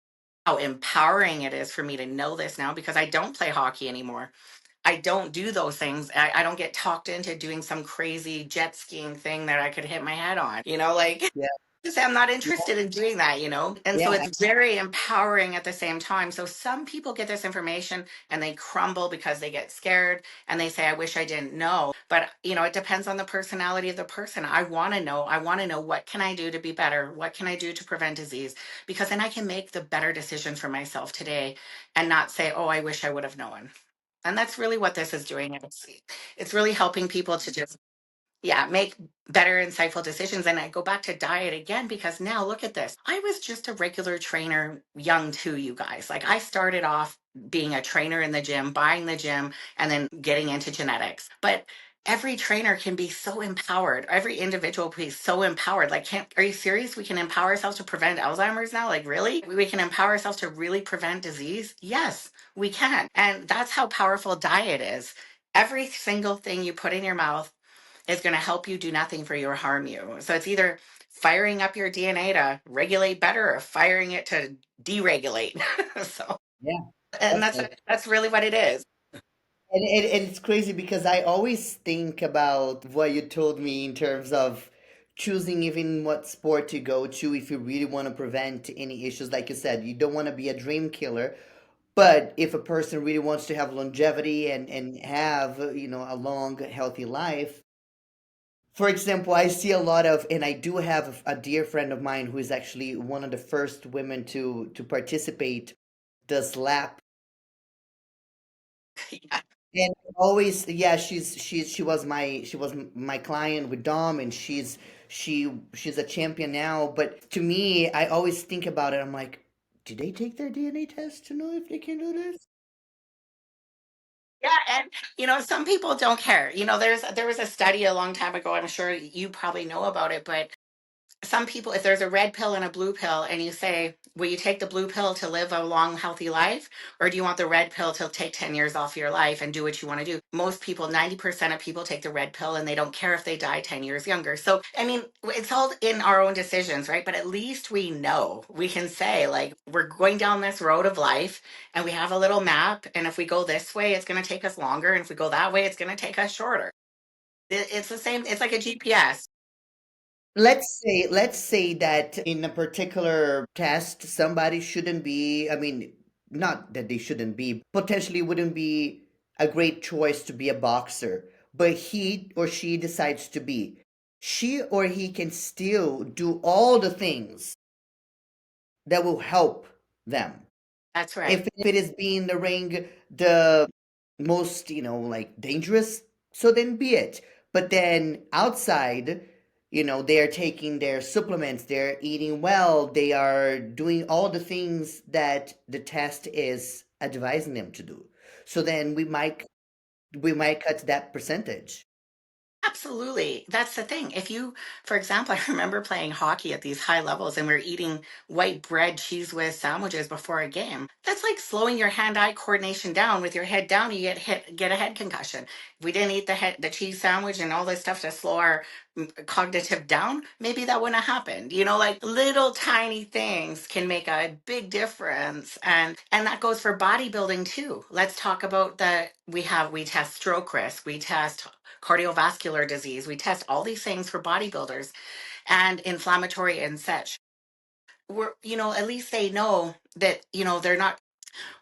how empowering it is for me to know this now because I don't play hockey anymore. I don't do those things. I don't get talked into doing some crazy jet skiing thing that I could hit my head on. yeah, Just I'm not interested in doing that. And so yeah, it's very empowering at the same time. So some people get this information and they crumble because they get scared and they say, I wish I didn't know. But, it depends on the personality of the person. I want to know. I want to know what can I do to be better? What can I do to prevent disease? Because then I can make the better decision for myself today and not say, oh, I wish I would have known. And that's really what this is doing. It's really helping people to just, yeah, make better, insightful decisions. And I go back to diet again because now look at this. I was just a regular trainer, young too, you guys. Like I started off being a trainer in the gym, buying the gym, and then getting into genetics. But every trainer can be so empowered. Every individual can be so empowered. Like, are you serious? We can empower ourselves to prevent Alzheimer's now? Like, really? We can empower ourselves to really prevent disease? Yes, we can. And that's how powerful diet is. Every single thing you put in your mouth is going to help you do nothing for you or harm you. So it's either firing up your DNA to regulate better or firing it to deregulate. So, yeah. and that's Definitely. that's really what it is. And it's crazy because I always think about what you told me in terms of choosing even what sport to go to if you really want to prevent any issues. Like you said, you don't want to be a dream killer, but if a person really wants to have longevity and have, a long, healthy life. For example, I see a lot of, and I do have a dear friend of mine who is actually one of the first women to participate the slap. Yeah. And always, yeah, she was my client with Dom, and she's a champion now. But to me, I always think about it. I'm like, do they take their DNA test to know if they can do this? Yeah, and some people don't care. There was a study a long time ago. I'm sure you probably know about it, but some people, if there's a red pill and a blue pill, and you say, will you take the blue pill to live a long, healthy life? Or do you want the red pill to take 10 years off your life and do what you want to do? Most people, 90% of people take the red pill and they don't care if they die 10 years younger. So, I mean, it's all in our own decisions, right? But at least we know, we can say, like, we're going down this road of life and we have a little map. And if we go this way, it's going to take us longer. And if we go that way, it's going to take us shorter. It's the same, it's like a GPS. Let's say that in a particular test, somebody shouldn't be, I mean, not that they shouldn't be, potentially wouldn't be a great choice to be a boxer, but he or she decides to be. She or he can still do all the things that will help them. That's right. If it is being the ring the most, like dangerous, So then be it. But then outside, they're taking their supplements, they're eating well, they are doing all the things that the test is advising them to do. So then we might cut that percentage. Absolutely. That's the thing. If you, for example, I remember playing hockey at these high levels and we are eating white bread, cheese whiz sandwiches before a game. That's like slowing your hand-eye coordination down. With your head down, you get a head concussion. If we didn't eat the cheese sandwich and all this stuff to slow our cognitive down, maybe that wouldn't have happened. Like little tiny things can make a big difference. And that goes for bodybuilding too. Let's talk about we test stroke risk, we test cardiovascular disease. We test all these things for bodybuilders and inflammatory and such. At least they know that, they're not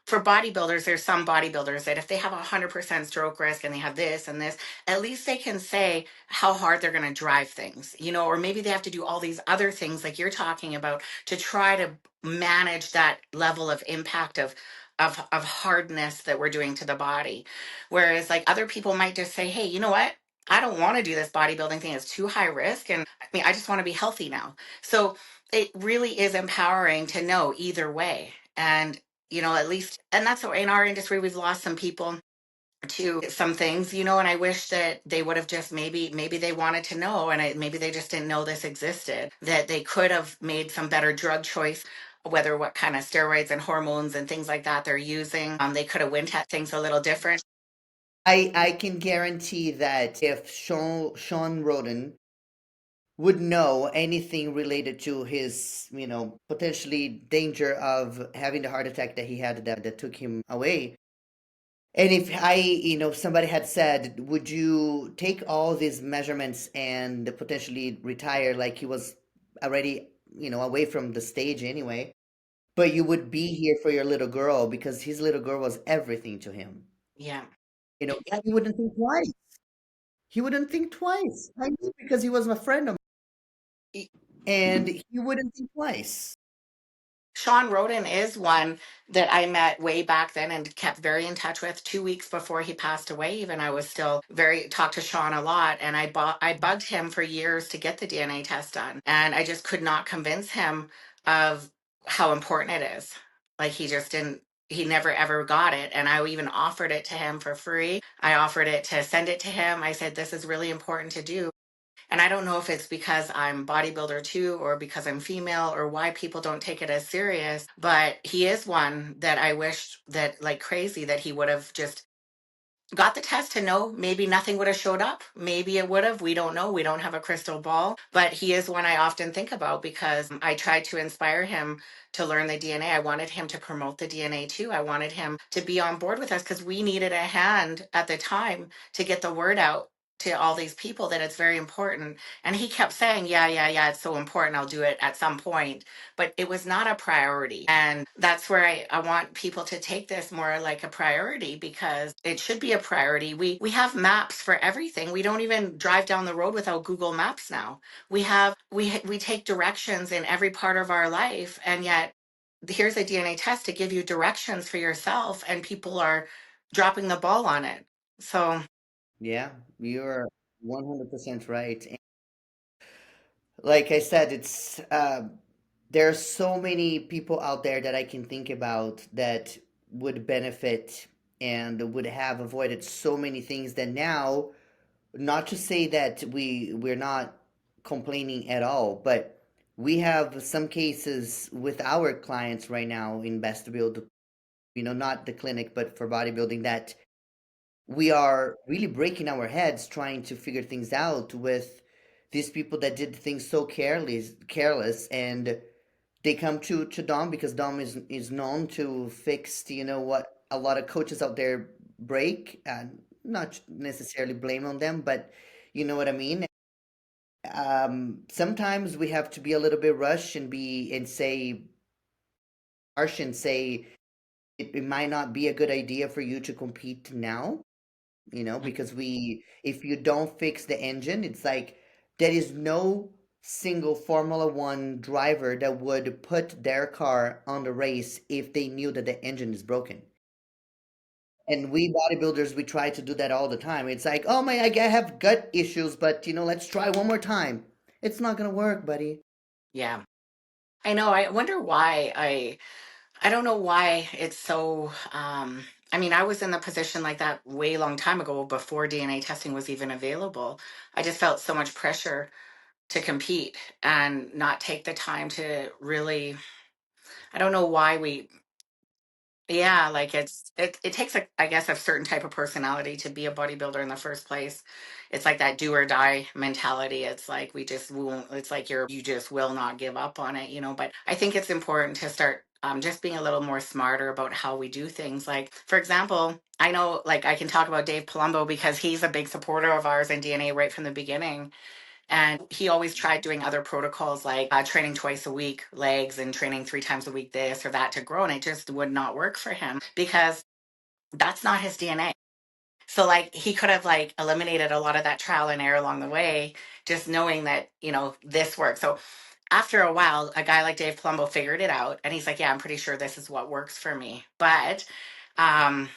for bodybuilders. There's some bodybuilders that if they have 100% stroke risk and they have this and this, at least they can say how hard they're going to drive things, or maybe they have to do all these other things like you're talking about to try to manage that level of impact of hardness that we're doing to the body. Whereas like other people might just say, hey, you know what? I don't want to do this bodybuilding thing. It's too high risk. And I mean, I just want to be healthy now. So it really is empowering to know either way. And at least, and that's what in our industry, we've lost some people to some things, and I wish that they would have just maybe they wanted to know, and maybe they just didn't know this existed, that they could have made some better drug choice, whether what kind of steroids and hormones and things like that they're using. They could have went at things a little different. I can guarantee that if Sean Roden would know anything related to his, potentially danger of having the heart attack that he had that took him away. And if somebody had said, would you take all these measurements and potentially retire, like he was already, away from the stage anyway, but you would be here for your little girl because his little girl was everything to him. Yeah. He wouldn't think twice. He wouldn't think twice. I knew because he was a friend of Like, mine, and he wouldn't think twice. Sean Roden is one that I met way back then and kept very in touch with 2 weeks before he passed away. Even I was still talked to Sean a lot, and I bugged him for years to get the DNA test done, and I just could not convince him of how important it is. Like he just didn't. He never ever got it, and I even offered it to him for free. I offered it to send it to him. I said, "This is really important to do." And I don't know if it's because I'm bodybuilder too, or because I'm female, or why people don't take it as serious. But he is one that I wish that like crazy that he would have just got the test to know. Maybe nothing would have showed up. Maybe it would have. We don't know. We don't have a crystal ball. But he is one I often think about because I tried to inspire him to learn the DNA. I wanted him to promote the DNA too. I wanted him to be on board with us because we needed a hand at the time to get the word out to all these people that it's very important. And he kept saying, yeah, yeah, yeah, it's so important. I'll do it at some point. But it was not a priority. And that's where I want people to take this more like a priority because it should be a priority. We have maps for everything. We don't even drive down the road without Google Maps now. We take directions in every part of our life, and yet here's a DNA test to give you directions for yourself, and people are dropping the ball on it. So Yeah, you're 100% right. And like I said, there are so many people out there that I can think about that would benefit and would have avoided so many things that now, not to say that we're not complaining at all, but we have some cases with our clients right now in Best Build, not the clinic, but for bodybuilding, that we are really breaking our heads trying to figure things out with these people that did things so careless, and they come to Dom because Dom is known to fix, what a lot of coaches out there break, and not necessarily blame on them, but you know what I mean. Sometimes we have to be a little bit rush and say harsh and say it might not be a good idea for you to compete now, because if you don't fix the engine, it's like there is no single Formula One driver that would put their car on the race if they knew that the engine is broken. And we bodybuilders, we try to do that all the time. It's like, oh my, I have gut issues, but let's try one more time. It's not gonna work, buddy. Yeah. I know. I wonder why I don't know why it's so I mean, I was in the position like that way long time ago before DNA testing was even available. I just felt so much pressure to compete and not take the time to really, I don't know why we, yeah, like it takes a, I guess, a certain type of personality to be a bodybuilder in the first place. It's like that do or die mentality. It's like we just won't, it's like you just will not give up on it, but I think it's important to start just being a little more smarter about how we do things. Like, for example, I know, like, I can talk about Dave Palumbo because he's a big supporter of ours in DNA right from the beginning. And he always tried doing other protocols like training twice a week, legs, and training 3 times a week, this or that to grow. And it just would not work for him because that's not his DNA. So like he could have like eliminated a lot of that trial and error along the way, just knowing that, this works. So after a while, a guy like Dave Palumbo figured it out and he's like, yeah, I'm pretty sure this is what works for me. But, um,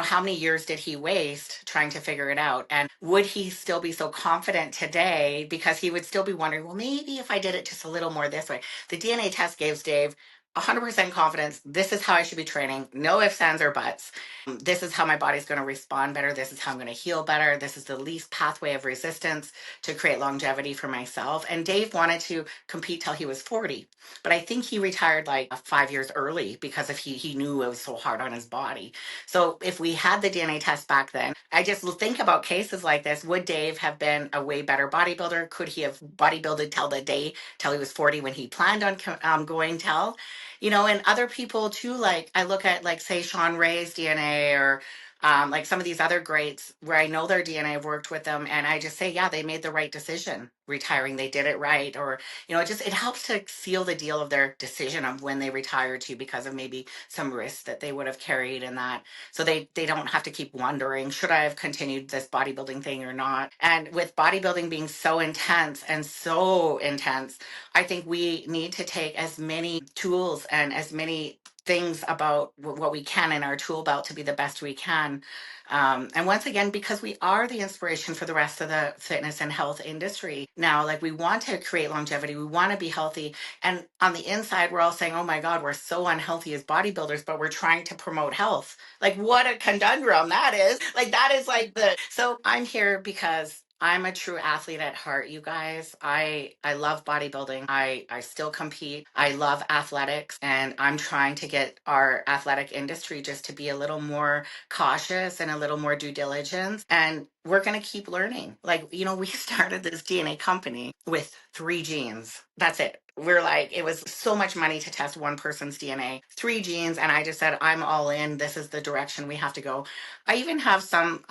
how many years did he waste trying to figure it out? And would he still be so confident today? Because he would still be wondering, well, maybe if I did it just a little more this way. The DNA test gives Dave 100% confidence. This is how I should be training. No ifs, ands, or buts. This is how my body's going to respond better. This is how I'm going to heal better. This is the least pathway of resistance to create longevity for myself. And Dave wanted to compete till he was 40, but I think he retired like 5 years early because if he knew it was so hard on his body. So if we had the DNA test back then, I just think about cases like this. Would Dave have been a way better bodybuilder? Could he have bodybuilded till the day till he was 40 when he planned on going till? And other people too, like I look at like say Sean Ray's DNA or like some of these other greats where I know their DNA, I've worked with them, and I just say, yeah, they made the right decision retiring. They did it right. Or, it helps to seal the deal of their decision of when they retire too, because of maybe some risks that they would have carried in that. So they don't have to keep wondering, should I have continued this bodybuilding thing or not? And with bodybuilding being so intense and so intense, I think we need to take as many tools and as many things about what we can in our tool belt to be the best we can. And once again, because we are the inspiration for the rest of the fitness and health industry now, like we want to create longevity, we want to be healthy. And on the inside, we're all saying, oh my God, we're so unhealthy as bodybuilders, but we're trying to promote health. Like, what a conundrum that is. Like, that is like so I'm here because I'm a true athlete at heart, you guys. I love bodybuilding. I still compete. I love athletics and I'm trying to get our athletic industry just to be a little more cautious and a little more due diligence. And we're going to keep learning. Like, we started this DNA company with 3 genes. That's it. We're like, it was so much money to test one person's DNA, 3 genes. And I just said, I'm all in. This is the direction we have to go. I even have some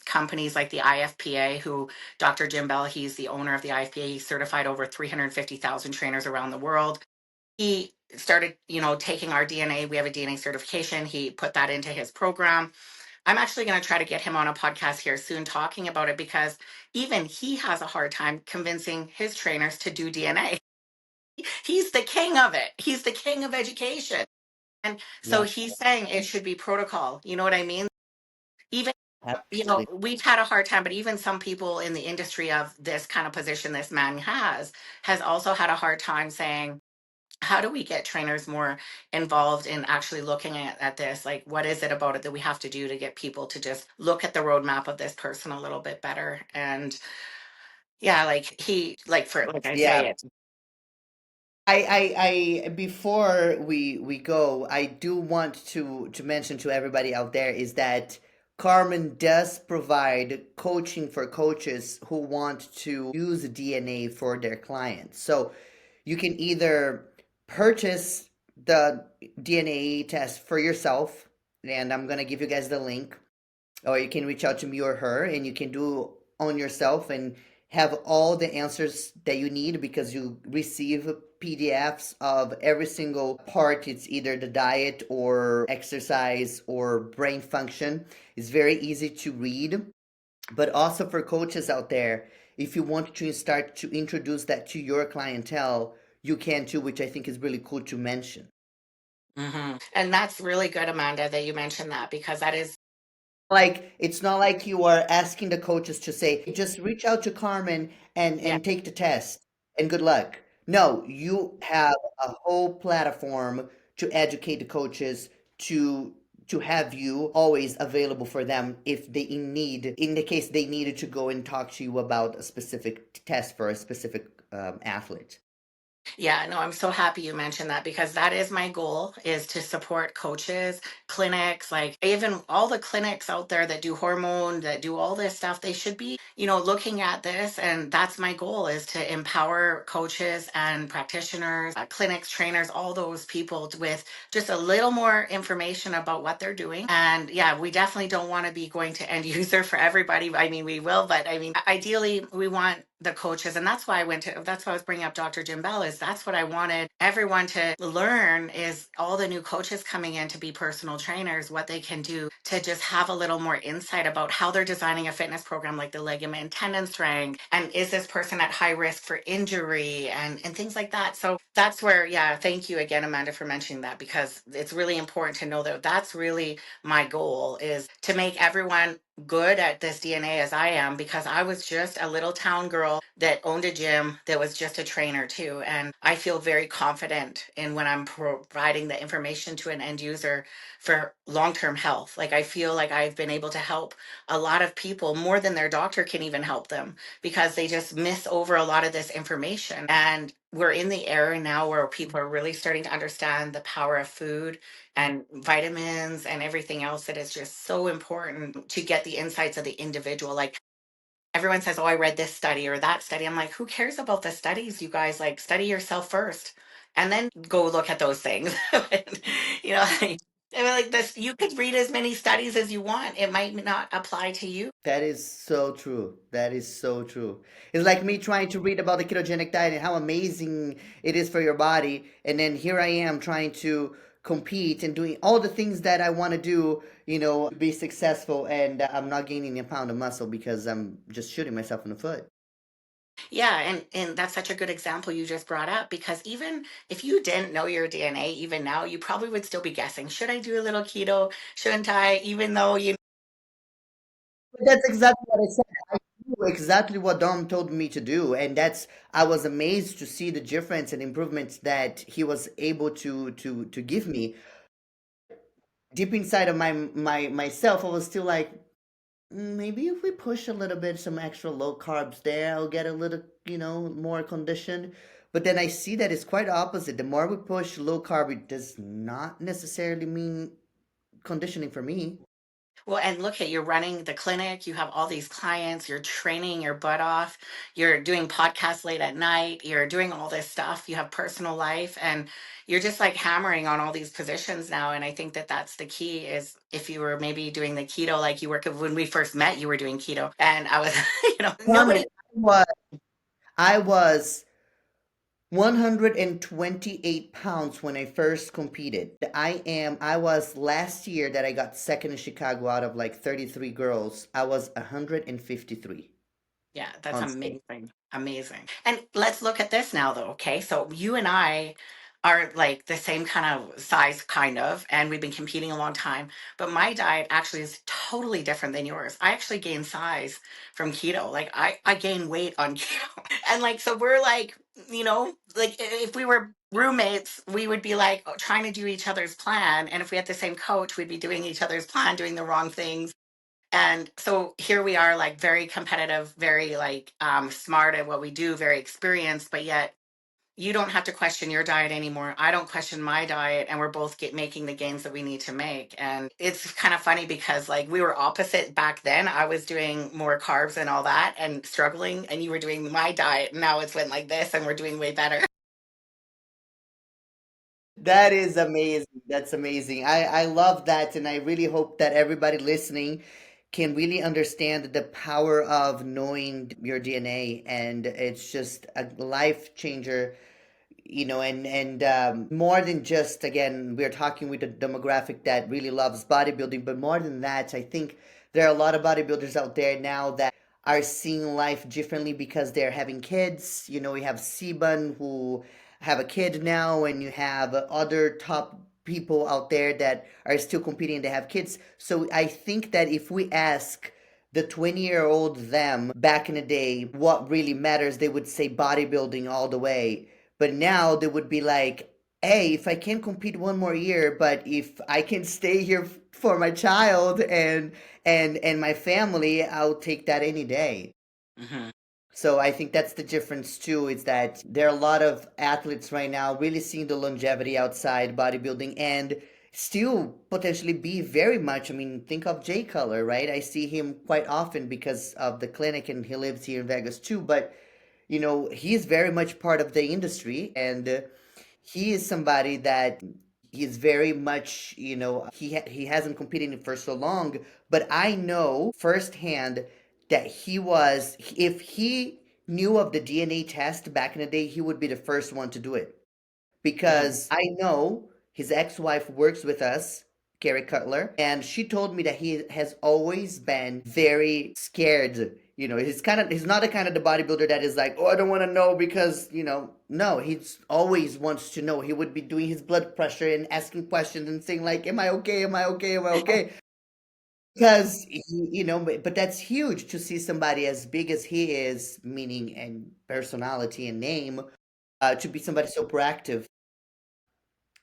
companies like the IFPA, who Dr. Jim Bell, he's the owner of the IFPA. He certified over 350,000 trainers around the world. He started, taking our DNA. We have a DNA certification. He put that into his program. I'm actually going to try to get him on a podcast here soon talking about it because even he has a hard time convincing his trainers to do DNA. He's the king of it. He's the king of education. And so Yeah, he's saying it should be protocol. You know what I mean? Even, absolutely. we've had a hard time, but even some people in the industry of this kind of position this man has also had a hard time saying, how do we get trainers more involved in actually looking at this? Like, what is it about it that we have to do to get people to just look at the roadmap of this person a little bit better? And yeah, like like I say Yeah. it. Before we go, I do want to mention to everybody out there is that Carmen does provide coaching for coaches who want to use DNA for their clients. So you can either purchase the DNA test for yourself, and I'm gonna give you guys the link, or you can reach out to me or her and you can do on yourself and have all the answers that you need because you receive PDFs of every single part. It's either the diet or exercise or brain function. It's very easy to read. But also for coaches out there, if you want to start to introduce that to your clientele, you can too, which I think is really cool to mention. And that's really good, Amanda, that you mentioned that because that is Like it's not like you are asking the coaches to say just reach out to Carmen Yeah. and take the test and good luck. No, you have a whole platform to educate the coaches to have you always available for them if they in need, in the case they needed to go and talk to you about a specific test for a specific athlete. Yeah, no, I'm so happy you mentioned that because that is my goal is to support coaches, clinics, like even all the clinics out there that do hormone, that do all this stuff, they should be, looking at this. And that's my goal is to empower coaches and practitioners, clinics, trainers, all those people with just a little more information about what they're doing. And yeah, we definitely don't want to be going to end user for everybody. I mean, we will, but I mean, ideally, we want the coaches. And that's why I was bringing up Dr. Jim Bell, is that's what I wanted everyone to learn is all the new coaches coming in to be personal trainers, what they can do to just have a little more insight about how they're designing a fitness program, like the ligament and tendon strength. And is this person at high risk for injury and things like that. So that's where, yeah, thank you again, Amanda, for mentioning that, because it's really important to know that that's really my goal is to make everyone good at this DNA as I am, because I was just a little town girl that owned a gym that was just a trainer too. And I feel very confident in when I'm providing the information to an end user for long term health. Like I feel like I've been able to help a lot of people more than their doctor can even help them because they just miss over a lot of this information. And we're in the era now where people are really starting to understand the power of food and vitamins and everything else that is just so important to get the insights of the individual. Like everyone says, oh, I read this study or that study. I'm like, who cares about the studies, you guys? Like, study yourself first and then go look at those things. Like, I mean, like this, you could read as many studies as you want. It might not apply to you. That is so true. That is so true. It's like me trying to read about the ketogenic diet and how amazing it is for your body. And then here I am trying to compete and doing all the things that I want to do, be successful. And I'm not gaining a pound of muscle because I'm just shooting myself in the foot. Yeah, and that's such a good example you just brought up, because even if you didn't know your DNA, even now, you probably would still be guessing, should I do a little keto? Shouldn't I? Even though you But that's exactly what I said. I do exactly what Dom told me to do. And I was amazed to see the difference and improvements that he was able to give me. Deep inside of myself, I was still like, maybe if we push a little bit, some extra low carbs there, I'll get a little, more conditioned. But then I see that it's quite opposite. The more we push low carb, it does not necessarily mean conditioning for me. well, and look at you're running the clinic, you have all these clients, you're training your butt off, you're doing podcasts late at night, you're doing all this stuff, you have personal life, and you're just like hammering on all these positions now. And I think that that's the key is if you were maybe doing the keto like you were when we first met, you were doing keto, and I was, Carmen, nobody. I was 128 pounds when I first competed. I was last year that I got second in Chicago out of like 33 girls. I was 153 Yeah, that's on stage. amazing. Amazing. And let's look at this now, though. Okay. So you and I are like the same kind of size, kind of, and we've been competing a long time. But my diet actually is totally different than yours. I actually gained size from keto. Like I gained weight on keto. And like, so we're like, like if we were roommates, we would be like trying to do each other's plan. And if we had the same coach, we'd be doing each other's plan, doing the wrong things. And so here we are, like very competitive, very like smart at what we do, very experienced, but yet you don't have to question your diet anymore. I don't question my diet, and we're both making the gains that we need to make. And it's kind of funny because like we were opposite back then. I was doing more carbs and all that and struggling, and you were doing my diet. And now it's went like this, and we're doing way better. That is amazing. That's amazing. I love that, and I really hope that everybody listening can really understand the power of knowing your DNA, and it's just a life changer, and more than just, again, we're talking with a demographic that really loves bodybuilding, but more than that, I think there are a lot of bodybuilders out there now that are seeing life differently because they're having kids. You have Siban who have a kid now, and you have other top people out there that are still competing and they have kids. So I think that if we ask the 20-year-old them back in the day what really matters, they would say bodybuilding all the way. But now they would be like, hey, if I can compete one more year, but if I can stay here for my child and my family, I'll take that any day. Hmm. So I think that's the difference too, is that there are a lot of athletes right now really seeing the longevity outside bodybuilding and still potentially be very much, I mean, think of Jay Cutler, right? I see him quite often because of the clinic and he lives here in Vegas too, but he's very much part of the industry and he is somebody that he's very much, he hasn't competed for so long, but I know firsthand that if he knew of the DNA test back in the day, he would be the first one to do it Hmm. because I know his ex-wife works with us, Carrie Cutler, and she told me that he has always been very scared. He's not the kind of the bodybuilder that is like, oh, I don't want to know because, no, he's always wants to know. He would be doing his blood pressure and asking questions and saying like, am I okay? Am I okay? Am I okay? Because but that's huge to see somebody as big as he is, meaning and personality and name, to be somebody so proactive.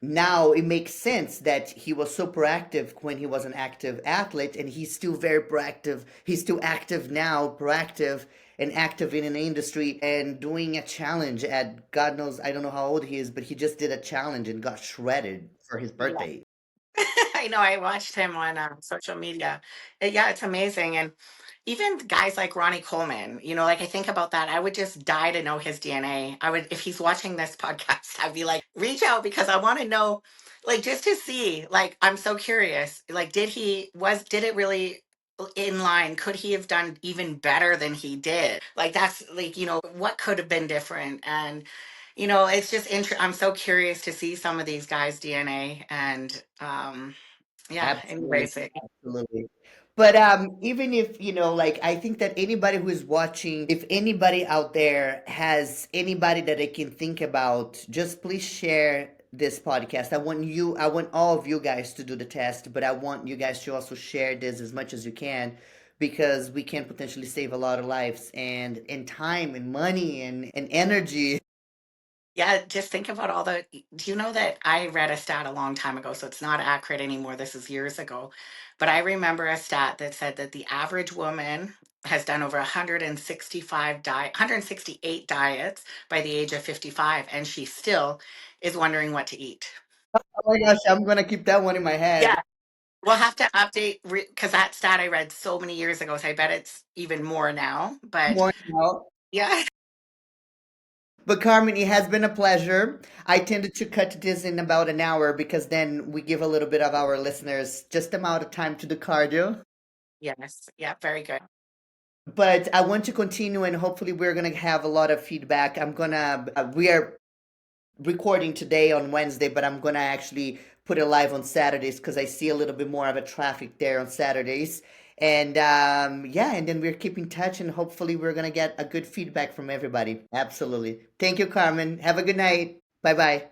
Now it makes sense that he was so proactive when he was an active athlete, and he's still very proactive. He's still active now, proactive and active in an industry and doing a challenge at God knows, I don't know how old he is, but he just did a challenge and got shredded for his Yeah. birthday. I know. I watched him on social media. Yeah, it's amazing. And even guys like Ronnie Coleman, like I think about that, I would just die to know his DNA. I would, if he's watching this podcast, I'd be like, reach out because I want to know, like, just to see. Like, I'm so curious. Like, did it really in line? Could he have done even better than he did? Like, that's like, what could have been different? And it's just I'm so curious to see some of these guys' DNA, and yeah. Absolutely, Anyways, absolutely. But even if, like I think that anybody who is watching, if anybody out there has anybody that they can think about, just please share this podcast. I want all of you guys to do the test, but I want you guys to also share this as much as you can because we can potentially save a lot of lives and time and money and energy. yeah, just think about all the. Do you know that I read a stat a long time ago, so it's not accurate anymore. This is years ago, but I remember a stat that said that the average woman has done over 168 diets by the age of 55, and she still is wondering what to eat. Oh my gosh, I'm gonna keep that one in my head. Yeah, we'll have to update because that stat I read so many years ago, so I bet it's even more now. But More now. yeah. But Carmen, it has been a pleasure. I tended to cut this in about an hour because then we give a little bit of our listeners just amount of time to the cardio. Yes. Yeah. Very good. But I want to continue and hopefully we're going to have a lot of feedback. We are recording today on Wednesday, but I'm going to actually put it live on Saturdays because I see a little bit more of a traffic there on Saturdays. And yeah, and then we're keeping touch and hopefully we're going to get a good feedback from everybody. Absolutely. Thank you, Carmen. Have a good night. Bye bye.